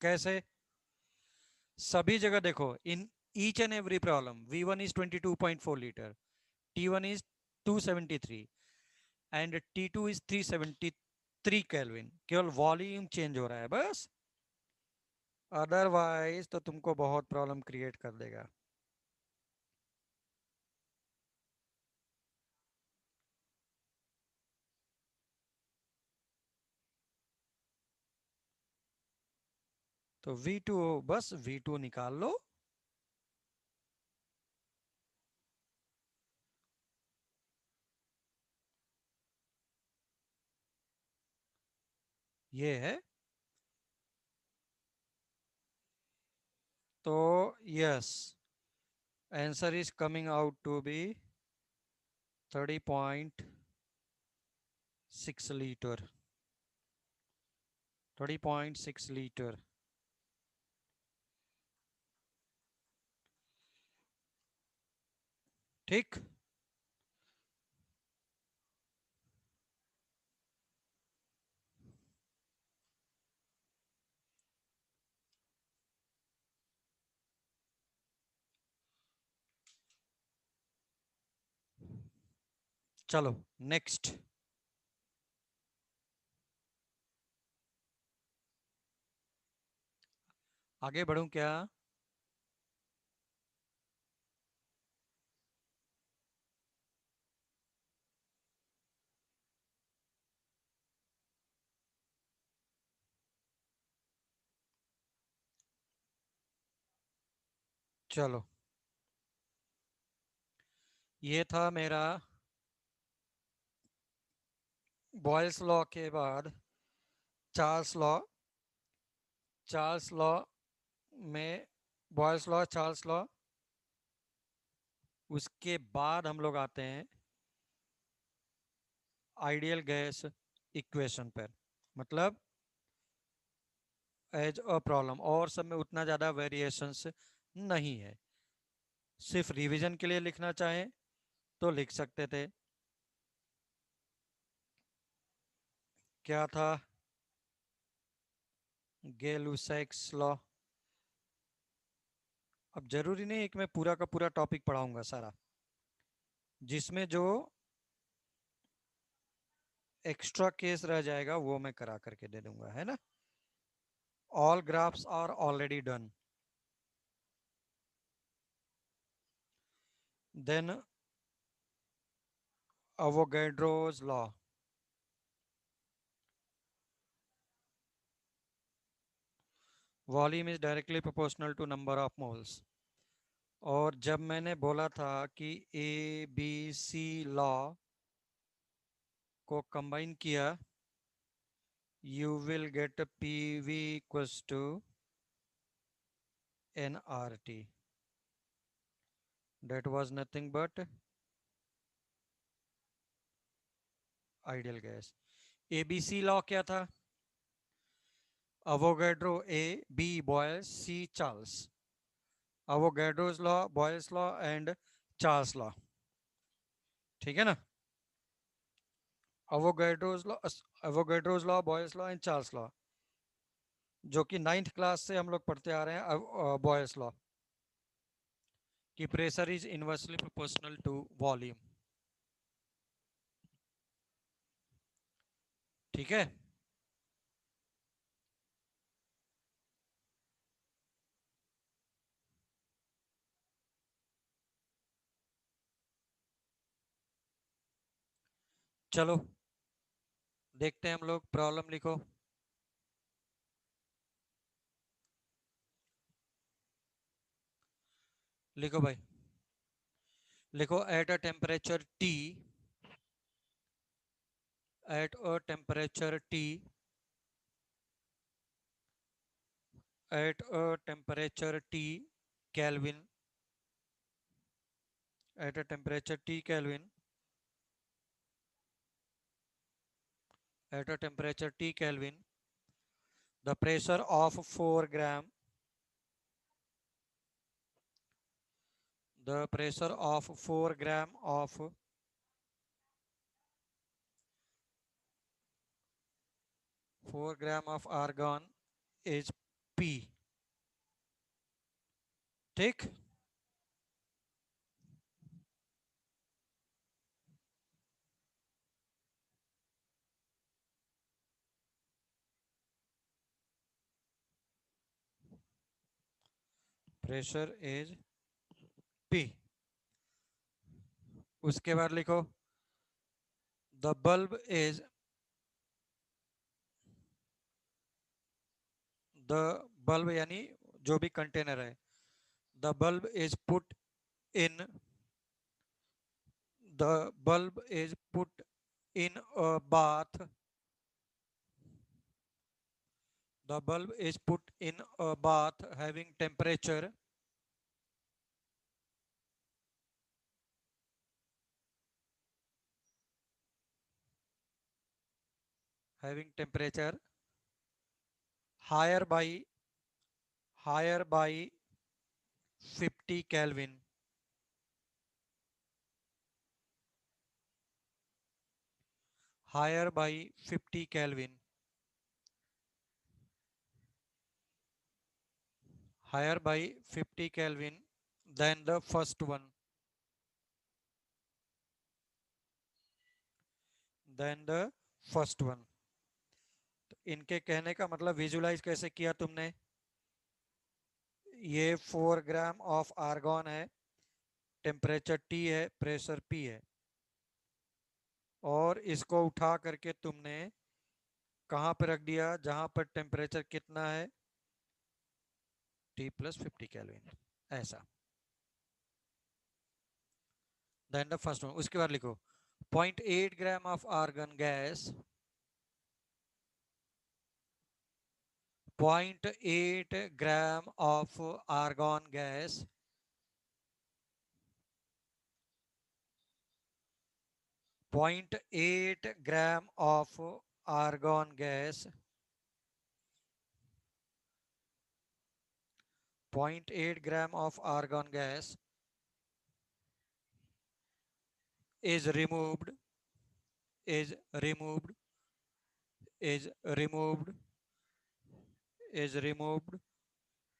कैसे? सभी जगह देखो. In each and every problem V1 is 22.4 liter, T1 is 273 and T2 is 373 kelvin. केवल वॉल्यूम चेंज हो रहा है बस. अदरवाइज तो तुमको बहुत प्रॉब्लम क्रिएट कर देगा. तो V2, बस V2 निकाल लो. ये है. तो yes, answer is coming out to be 30.6 litre, 30.6 litre. ठीक, चलो नेक्स्ट। आगे बढ़ूं क्या? चलो, ये था मेरा बॉयल्स लॉ के बाद चार्ल्स लॉ। चार्ल्स लॉ में बॉयल्स लॉ, चार्ल्स लॉ, उसके बाद हम लोग आते हैं आइडियल गैस इक्वेशन पर, मतलब एज अ प्रॉब्लम। और सब में उतना ज़्यादा वेरिएशंस नहीं है। सिर्फ रिवीजन के लिए लिखना चाहें तो लिख सकते थे। क्या था? गै-लुसैक्स लॉ। अब जरूरी नहीं है कि मैं पूरा का पूरा टॉपिक पढ़ाऊंगा सारा, जिसमें जो एक्स्ट्रा केस रह जाएगा वो मैं करा करके दे दूंगा, है ना। All graphs are already done. Then Avogadro's law. Volume is directly proportional to number of moles. और जब मैंने बोला था कि ए बी सी लॉ को कंबाइन किया, you will get P V equals to N R T. That was nothing but ideal gas. ABC law क्या था? Avogadro A, B Boyle's, C Charles. Avogadro's law, Boyle's law and Charles law, ठीक है ना। अवोगाड्रोस law, Avogadro's law, Boyle's law and Charles law, जो कि 9th class से हम लोग पढ़ते आ रहे हैं। बॉयल्स लॉ कि pressure is inversely proportional to volume, ठीक है। चलो देखते हैं हम लोग। प्रॉब्लम लिखो। लिखो भाई, लिखो at a temperature T, at a temperature T, at a temperature T Kelvin, at a temperature T Kelvin, at a temperature T Kelvin, the pressure of 4 gram, the pressure of 4 gram of 4 gram of argon is P, ठीक। Pressure is P। उसके बाद लिखो the bulb is, the bulb यानी जो भी container है, the bulb is put in, the bulb is put in a bath, the bulb is put in a bath having temperature having temperature higher by 50 Kelvin, higher by 50 Kelvin, higher by 50 Kelvin than the first one, than the first one. तो इनके कहने का मतलब visualise कैसे किया तुमने? ये 4 gram of argon है, टेम्परेचर T है, प्रेशर P है, और इसको उठा करके तुमने कहां पर रख दिया? जहां पर टेम्परेचर कितना है? T plus 50 केल्विन, ऐसा। देन द फर्स्ट वन, उसके बाद लिखो 0.8 gram of argon gas, 0.8 gram of argon gas, 0.8 gram of argon gas, 0.8 gram of argon gas is removed is removed is removed is removed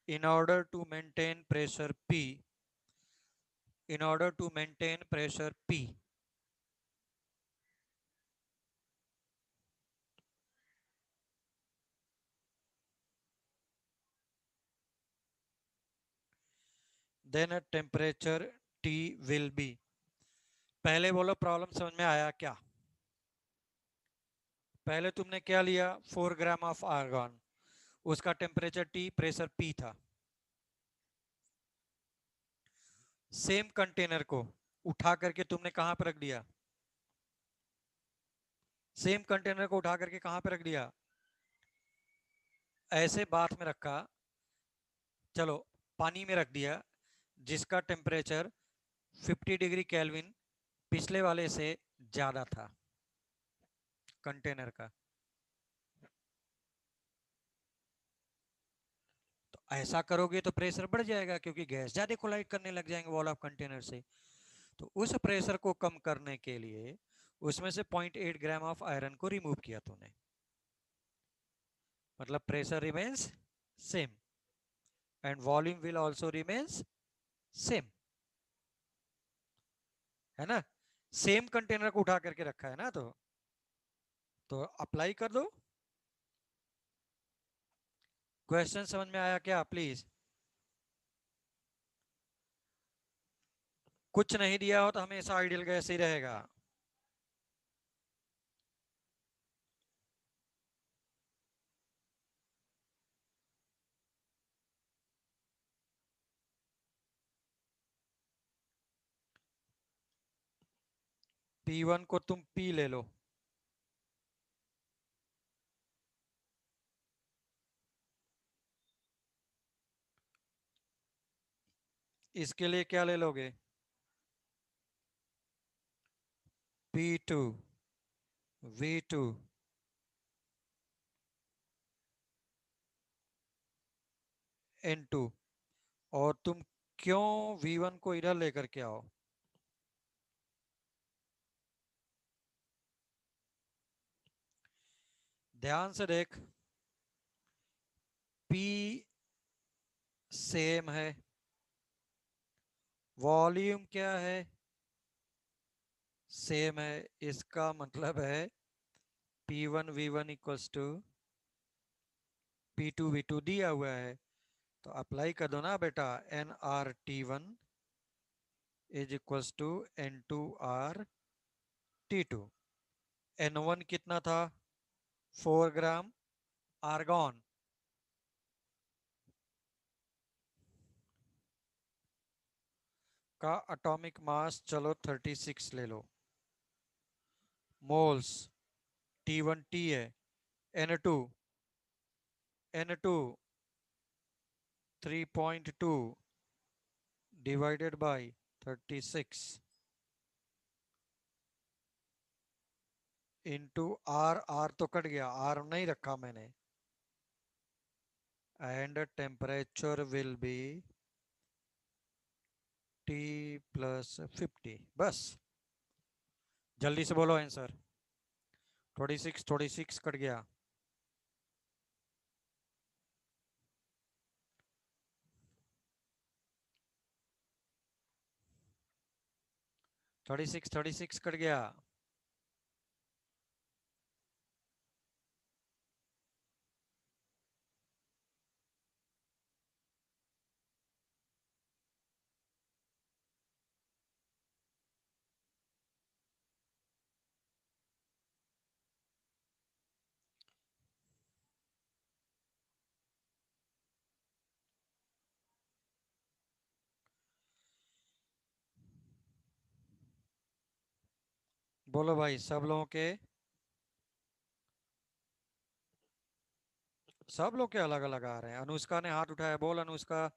in order to maintain pressure P, in order to maintain pressure P. Then a temperature T will be. पहले बोलो problem समझ में आया क्या? पहले तुमने क्या लिया? 4 ग्राम ऑफ आर्गन, उसका टेम्परेचर T, प्रेशर P था। सेम कंटेनर को उठा करके तुमने कहां पर रख दिया? सेम कंटेनर को उठा करके कहां पर रख दिया? ऐसे बाथ में रखा, चलो पानी में रख दिया, जिसका टेम्परेचर 50 डिग्री केल्विन पिछले वाले से ज्यादा था कंटेनर का। तो ऐसा करोगे तो प्रेशर बढ़ जाएगा, क्योंकि गैस ज्यादा कोलाइड करने लग जाएंगे वॉल ऑफ कंटेनर से। तो उस प्रेशर को कम करने के लिए उसमें से 0.8 ग्राम ऑफ आयरन को रिमूव किया तूने, मतलब pressure remains same and volume will also remains same, है ना? सेम कंटेनर को उठा करके रखा है ना, तो अप्लाई कर दो। क्वेश्चन समझ में आया क्या? प्लीज, कुछ नहीं दिया हो तो हमेशा आइडियल गैस ही रहेगा। P1 को तुम P ले लो, इसके लिए क्या ले लोगे? P2 V2 N2, और तुम क्यों V1 को इधर लेकर के आओ? ध्यान से देख, P सेम है, वॉल्यूम क्या है? सेम है, इसका मतलब है P1 V1 equals to P2 V2 दिया हुआ है, तो अप्लाई कर दो ना बेटा। NRT1 is equals to N2RT2। N1 कितना था? 4 ग्राम आर्गॉन, का एटॉमिक मास चलो 36 ले लो, मोल्स T1 T है, N2 3.2 divided by 36 into R, R तो कट गया, आर नहीं रखा मैंने, and temperature will be T plus 50। बस जल्दी से बोलो आंसर। 36 कट गया। थर्टी सिक्स कट गया। बोलो भाई, सब लोग के अलग अलग आ रहे हैं। अनुष्का ने हाथ उठाया, बोल अनुष्का।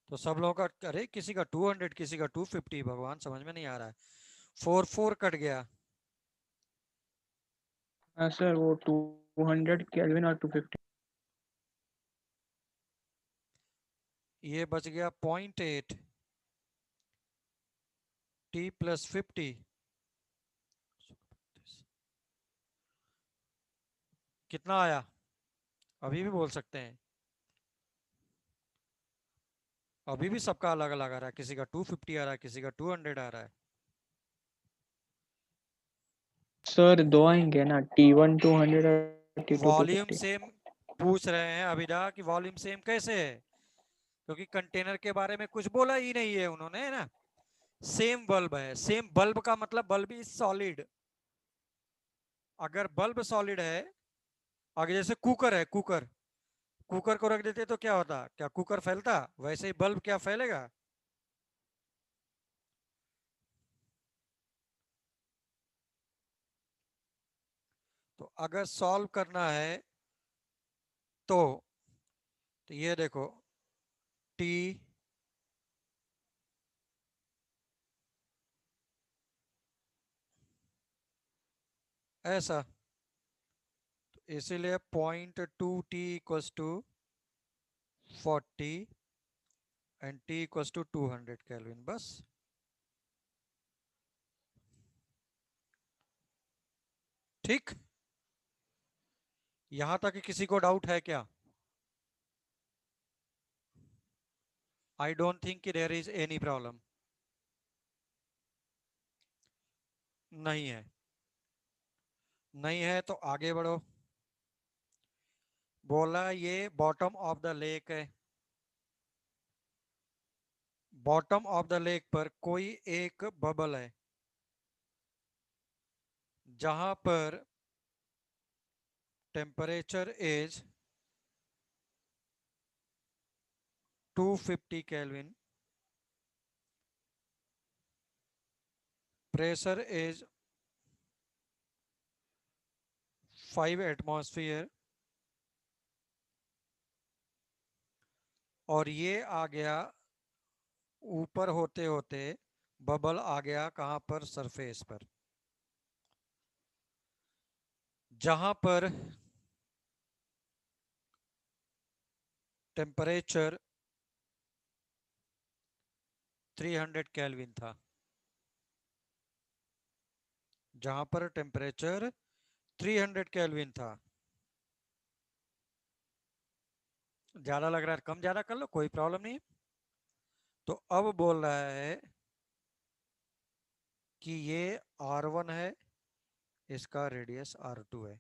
तो सब लोगों का, अरे किसी का 200, किसी का 250, भगवान समझ में नहीं आ रहा है। 4 कट गया। हाँ सर, वो 200 केल्विन और 250। ये बच गया 0.8 T प्लस 50। कितना आया अभी भी बोल सकते हैं। अभी भी सबका अलग अलग आ रहा है, किसी का 250 आ रहा है, किसी का 200 आ रहा है। सर दो आएंगे ना, T1 200 और T2 वॉल्यूम 250। सेम पूछ रहे हैं अभिदा कि वॉल्यूम सेम कैसे है, क्योंकि कंटेनर के बारे में कुछ बोला ही नहीं है उन्होंने, है ना। सेम बल्ब है, सेम बल्ब का मतलब बल्ब इज सॉलिड। अगर बल्ब सॉलिड है, अगर जैसे कुकर है, कुकर कुकर को रख देते तो क्या होता, क्या कुकर फैलता? वैसे ही बल्ब क्या फैलेगा। तो अगर सॉल्व करना है तो ये देखो, T ऐसा, तो इसीलिए 0.2T equals to 40 and T equals to 200 kelvin. बस ठीक। यहां तक कि किसी को डाउट है क्या? आई डोंट थिंक कि देयर इज एनी प्रॉब्लम। नहीं है, नहीं है तो आगे बढ़ो। बोला ये बॉटम ऑफ द लेक है। बॉटम ऑफ द लेक पर कोई एक बबल है जहां पर temperature is 250 kelvin, pressure is 5 atmosphere, और ये आ गया ऊपर होते होते, बबल आ गया कहां पर? सरफेस पर, जहां पर टेम्परेचर 300 केल्विन था। जहां पर टेम्परेचर 300 केल्विन था। ज्यादा लग रहा है, कम ज्यादा कर लो, कोई प्रॉब्लम नहीं है। तो अब बोल रहा है कि ये R1 है, इसका रेडियस R2 है।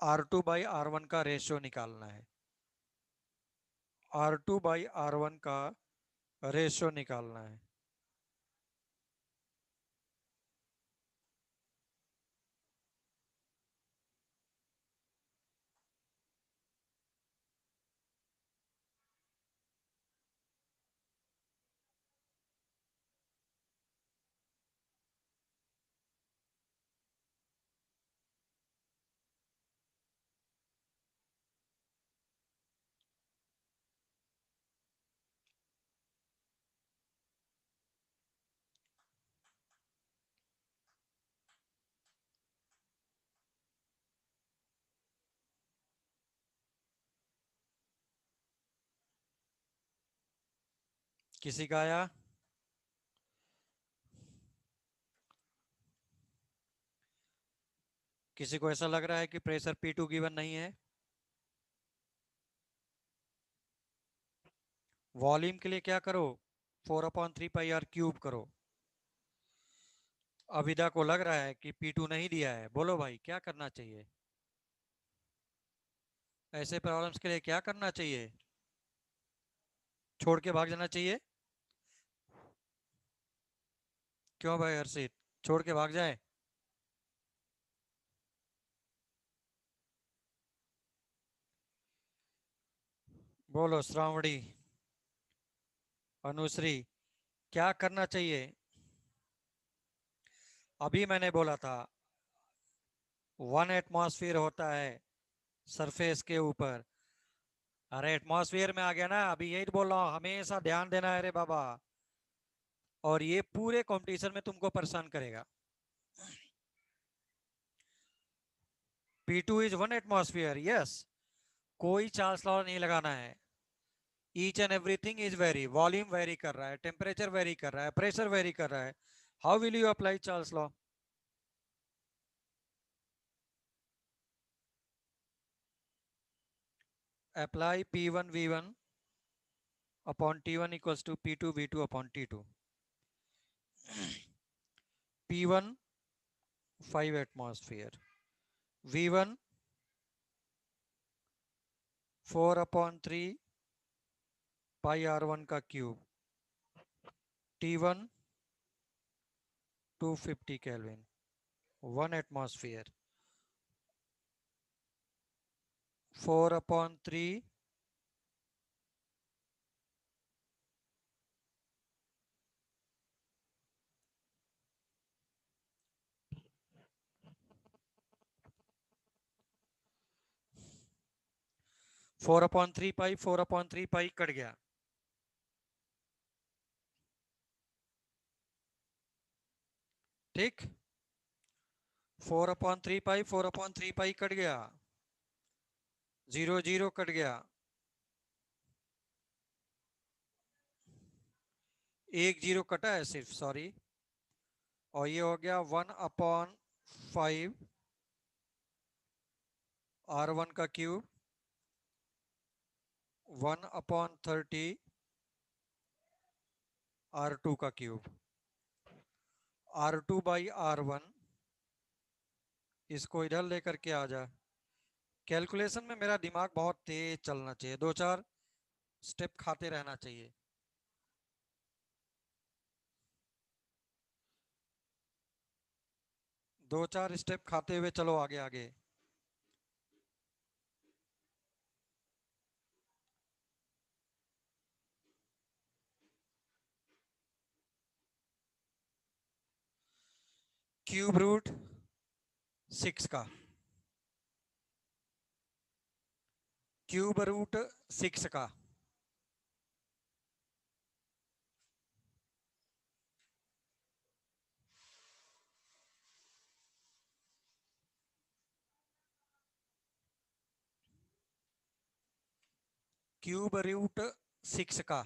R2 बाई R1 का रेशियो निकालना है। R2 बाई R1 का रेशियो निकालना है। किसी का आया? किसी को ऐसा लग रहा है कि प्रेशर P2 गिवन नहीं है? वॉल्यूम के लिए क्या करो? 4/3πr³ करो। अविदा को लग रहा है कि P2 नहीं दिया है, बोलो भाई क्या करना चाहिए? ऐसे प्रॉब्लम्स के लिए क्या करना चाहिए? छोड़ के भाग जाना चाहिए? क्यों भाई हर्षित, छोड़ के भाग जाए? बोलो श्रावणी, अनुश्री, क्या करना चाहिए? अभी मैंने बोला था 1 एटमॉस्फेयर होता है सरफेस के ऊपर। अरे एटमॉस्फेयर में आ गया ना, अभी यही तो बोल रहा हूँ, हमेशा ध्यान देना है रे बाबा। और ये पूरे कंपटीशन में तुमको परेशान करेगा। P2 is 1 atmosphere, yes. कोई चार्ल्स लॉ नहीं लगाना है। Each and everything is very, volume very कर रहा है, टेम्परेचर वेरी कर रहा है, प्रेशर वेरी कर रहा है। How will you apply Charles law? Apply P1 V1 upon T1 equals to P2 V2 upon T2. P1 5 atmosphere, V1 4/3 pi R1 का क्यूब, T1 250 केल्विन, 1 एटमॉस्फेयर, 4/3 4/3 पाई, 4/3 पाई कट गया। ठीक, 4/3 पाई, 4/3 pi cut गया, 0 0 cut गया, एक 0 कटा है सिर्फ, sorry. और ये हो गया 1/5 R1 का क्यूब, 1/30 R2 का क्यूब। R2 बाई R1, इसको इधर लेकर के आ जा। कैलकुलेशन में मेरा दिमाग बहुत तेज चलना चाहिए, 2-4 स्टेप खाते रहना चाहिए। दो चार स्टेप खाते हुए चलो आगे आगे। क्यूब रूट 6 का, क्यूब रूट 6 का, क्यूब रूट 6 का।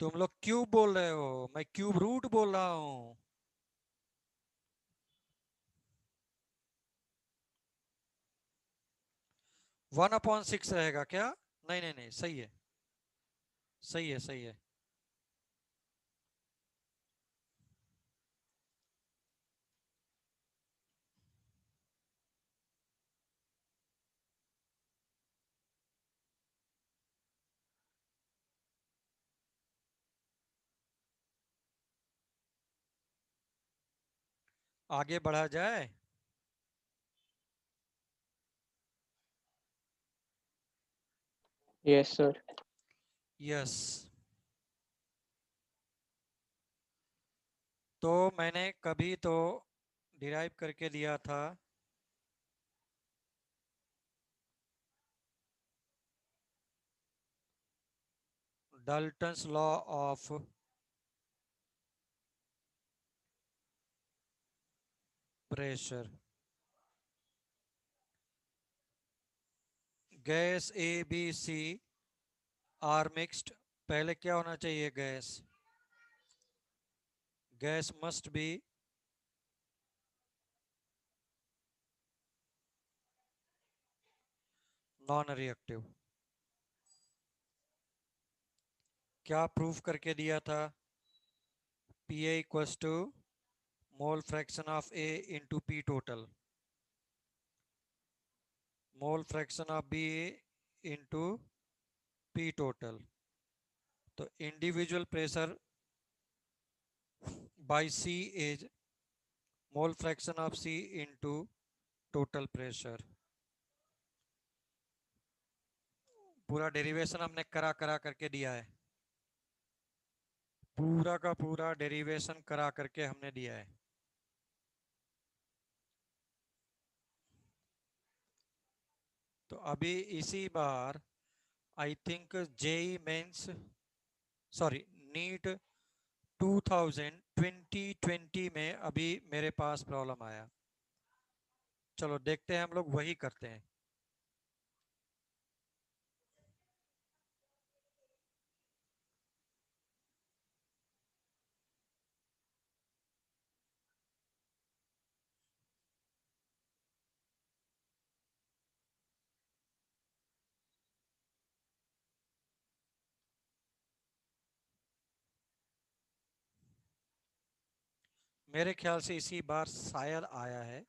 तुम लोग क्यूब बोल रहे हो, मैं क्यूब रूट बोल रहा हूं। 1/6 रहेगा क्या? नहीं नहीं नहीं, सही है, सही है, सही है। आगे बढ़ा जाए। Yes sir. यस। तो मैंने कभी तो डिराइव करके दिया था Dalton's law of pressure. Gas A B C are mixed, पहले क्या होना चाहिए? Gas, gas must be non reactive. क्या प्रूफ करके दिया था? P A equals to mole fraction of A into P total, mole fraction of B into P total. तो individual pressure by C is mole fraction of C into total pressure. पूरा derivation हमने करा करा करके दिया है, पूरा का पूरा डेरिवेशन करा करके हमने दिया है। तो अभी इसी बार I think JEE Mains, sorry NEET 2020 में अभी मेरे पास प्रॉब्लम आया। चलो देखते हैं, हम लोग वही करते हैं। मेरे ख्याल से इसी बार शायद आया है,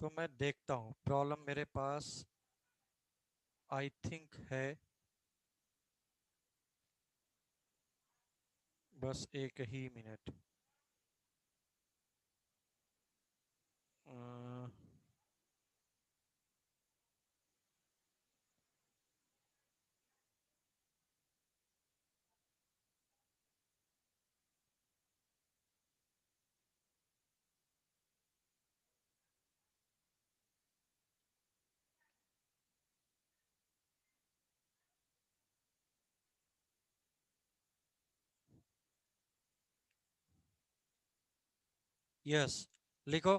तो मैं देखता हूँ। प्रॉब्लम मेरे पास आई थिंक है, बस एक ही मिनट। यस, लिखो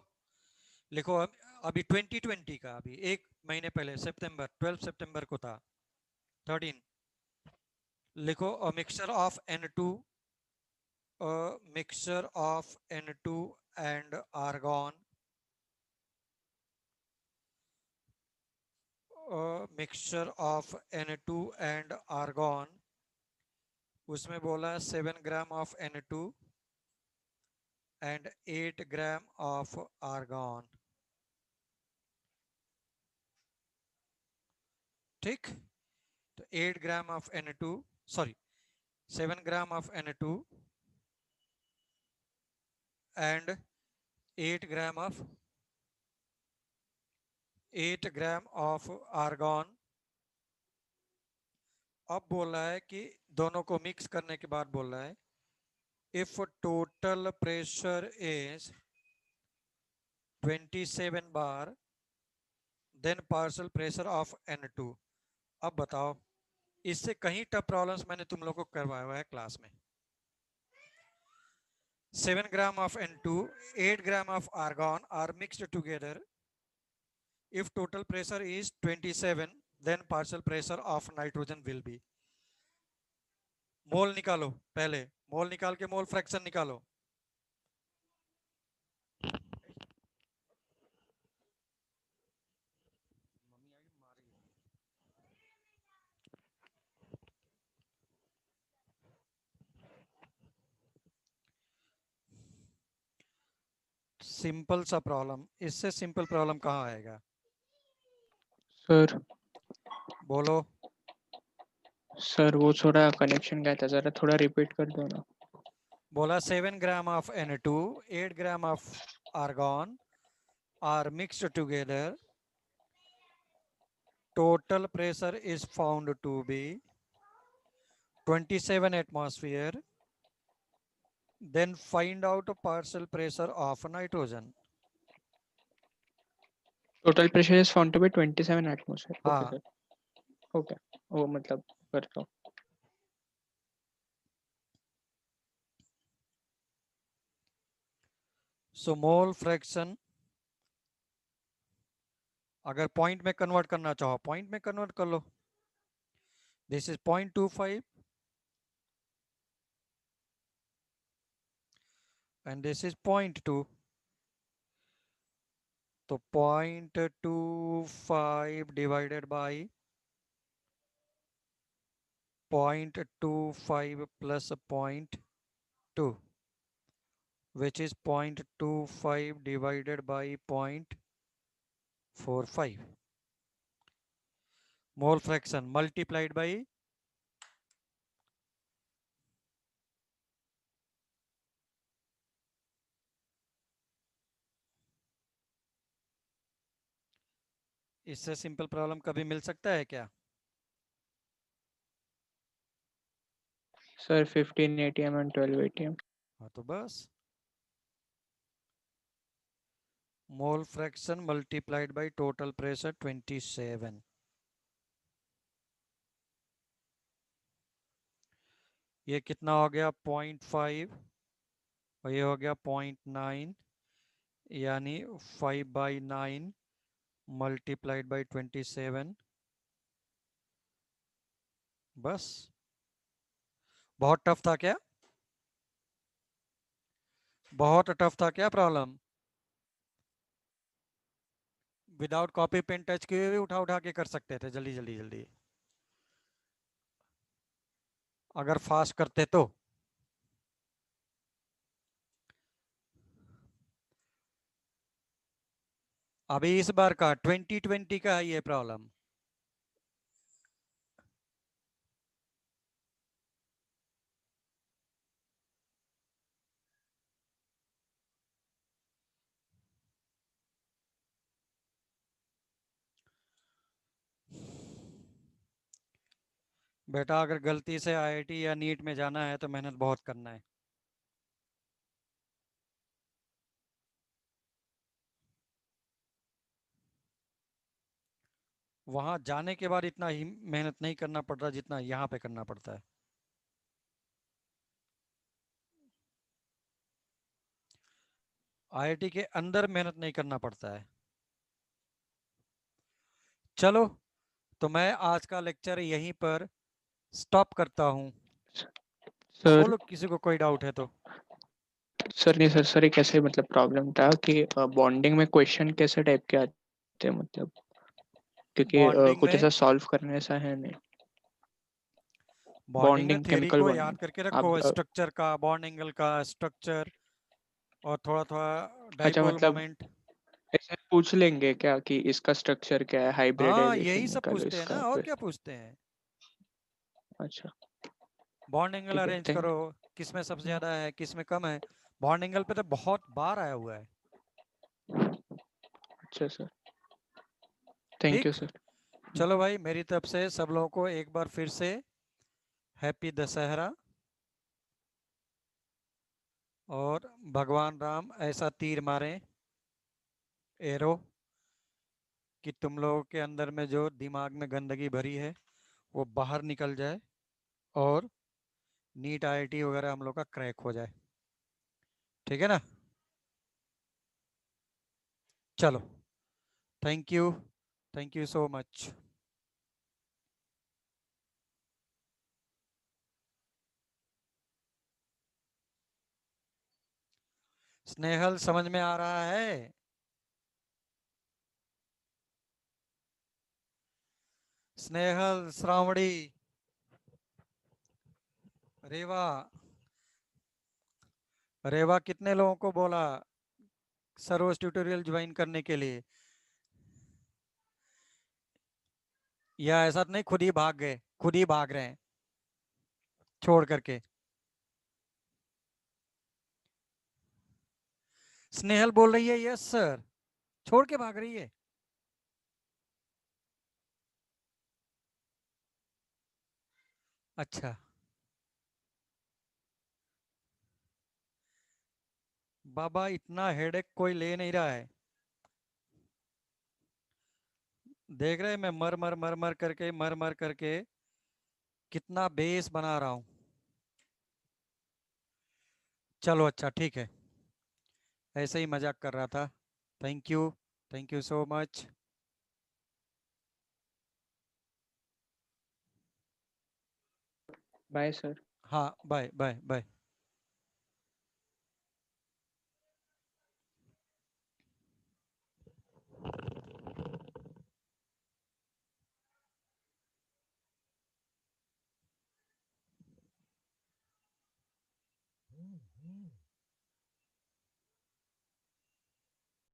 लिखो। अभी 2020 का, अभी एक महीने पहले सितंबर 12 सितंबर को था, 13। लिखो a mixture of N2, a mixture of N2 and argon, a mixture of N2 and argon, उसमें बोला 7 gram of N2 and 8 gram of argon। ठीक, तो 8 gram of N2, sorry 7 gram of N2 and 8 gram of 8 gram of argon. अब बोल रहा है कि दोनों को मिक्स करने के बाद बोल रहा है if total pressure is 27 bar then partial pressure of N2। अब बताओ, इससे कहीं टफ प्रॉब्लम्स मैंने तुम लोगों को करवाया हुआ है क्लास में। 7 ग्राम of N2, 8 gram of argon are mixed together. If total pressure is 27, then partial pressure of nitrogen will be। मोल निकालो, पहले मोल निकाल के मोल फ्रैक्शन निकालो। सिंपल सा प्रॉब्लम, इससे सिंपल प्रॉब्लम कहाँ आएगा? सर बोलो। सर वो थोड़ा कनेक्शन गया था, जरा थोड़ा रिपीट कर दो ना। बोला 7 ग्राम of Na2, 8 gram of argon are mixed together. Total pressure is found to be 27 atmosphere. Then find out partial pressure of nitrogen. Total pressure is found to be 27 atmosphere. Okay हाँ, sir, okay, वो मतलब करता हूँ। so mole fraction अगर point में convert करना चाहो point में कन्वर्ट कर लो। This is 0.25 and this is 0.2, तो 0.25 divided by 0.25 plus 0.2, which is 0.25 divided by 0.45. Mole fraction multiplied by इससे सिंपल प्रॉब्लम कभी मिल सकता है क्या? Sir 15 ATM and 12 ATM। हाँ तो बस mole fraction multiplied by total pressure 27। ये कितना हो गया 0.5 और ये हो गया 0.9, यानी 5/9 मल्टीप्लाइड बाय 27। बस, बहुत टफ था क्या? बहुत टफ था क्या problem? Without copy pen touch किए भी उठा उठा के कर सकते थे जल्दी जल्दी जल्दी, अगर फास्ट करते तो। अभी इस बार का 2020 का है ये प्रॉब्लम। बेटा अगर गलती से आईआईटी या नीट में जाना है तो मेहनत बहुत करना है। वहां जाने के बाद इतना ही मेहनत नहीं करना पड़ता जितना यहाँ पे करना पड़ता है। आईआईटी के अंदर मेहनत नहीं करना पड़ता है। चलो, तो मैं आज का लेक्चर यहीं पर स्टॉप करता हूँ। सर बोलो किसी को कोई डाउट है तो। सर नहीं सर, सर ये कैसे मतलब प्रॉब्लम था कि बॉन्डिंग में क्वेश्चन कैसे टाइप के आते हैं मतलब, क्योंकि बॉन्डिंग कुछ में ऐसा सॉल्व करने ऐसा है नहीं। बॉन्डिंग में बॉन्डिंग, थ्योरी केमिकल को बॉन्डिंग। याद करके आप रखो, स्ट्रक्चर का, बॉन्ड एंगल का, स्ट्रक्चर, और थोड़ा थोड़ा अच्छा डाइपोल मतलब मोमेंट। ऐसे पूछ लेंगे क्या कि इसका स्ट्रक्चर क्या है, हाँ, यही हाइब्रिडाइजेशन सब निकालो पूछते हैं इसका ना, और फिर। क्या पूछते हैं। अच्छा बॉन्ड एंगल ठीक है, अरेंज थैंक करो, किस में सबसे ज्यादा है, किस में कम है। बॉन्ड एंगल पे तो बहुत बार आया हुआ है। अच्छा सर, थैंक यू ठीक, सर। चलो भाई, मेरी तरफ से सब लोगों को एक बार फिर से हैप्पी दशहरा। और भगवान राम ऐसा तीर मारे, एरो, कि तुम लोगों के अंदर में जो दिमाग में गंदगी भरी है वो बाहर निकल जाए, और नीट आईआईटी वगैरह हम लोग का क्रैक हो जाए। ठीक है ना? चलो, thank you, thank you so much. Snehal समझ में आ रहा है? स्नेहल, श्रावणी, रेवा, रेवा कितने लोगों को बोला सरोज ट्यूटोरियल ज्वाइन करने के लिए, या ऐसा तो नहीं खुद ही भाग गए, खुद ही भाग रहे हैं छोड़ करके? स्नेहल बोल रही है यस सर, छोड़ के भाग रही है। अच्छा, बाबा इतना हेडेक कोई ले नहीं रहा है, देख रहे हैं मैं मर मर करके कितना बेस बना रहा हूं। चलो अच्छा ठीक है, ऐसे ही मजाक कर रहा था। Thank you so much. Bye sir. हाँ बाय बाय बाय।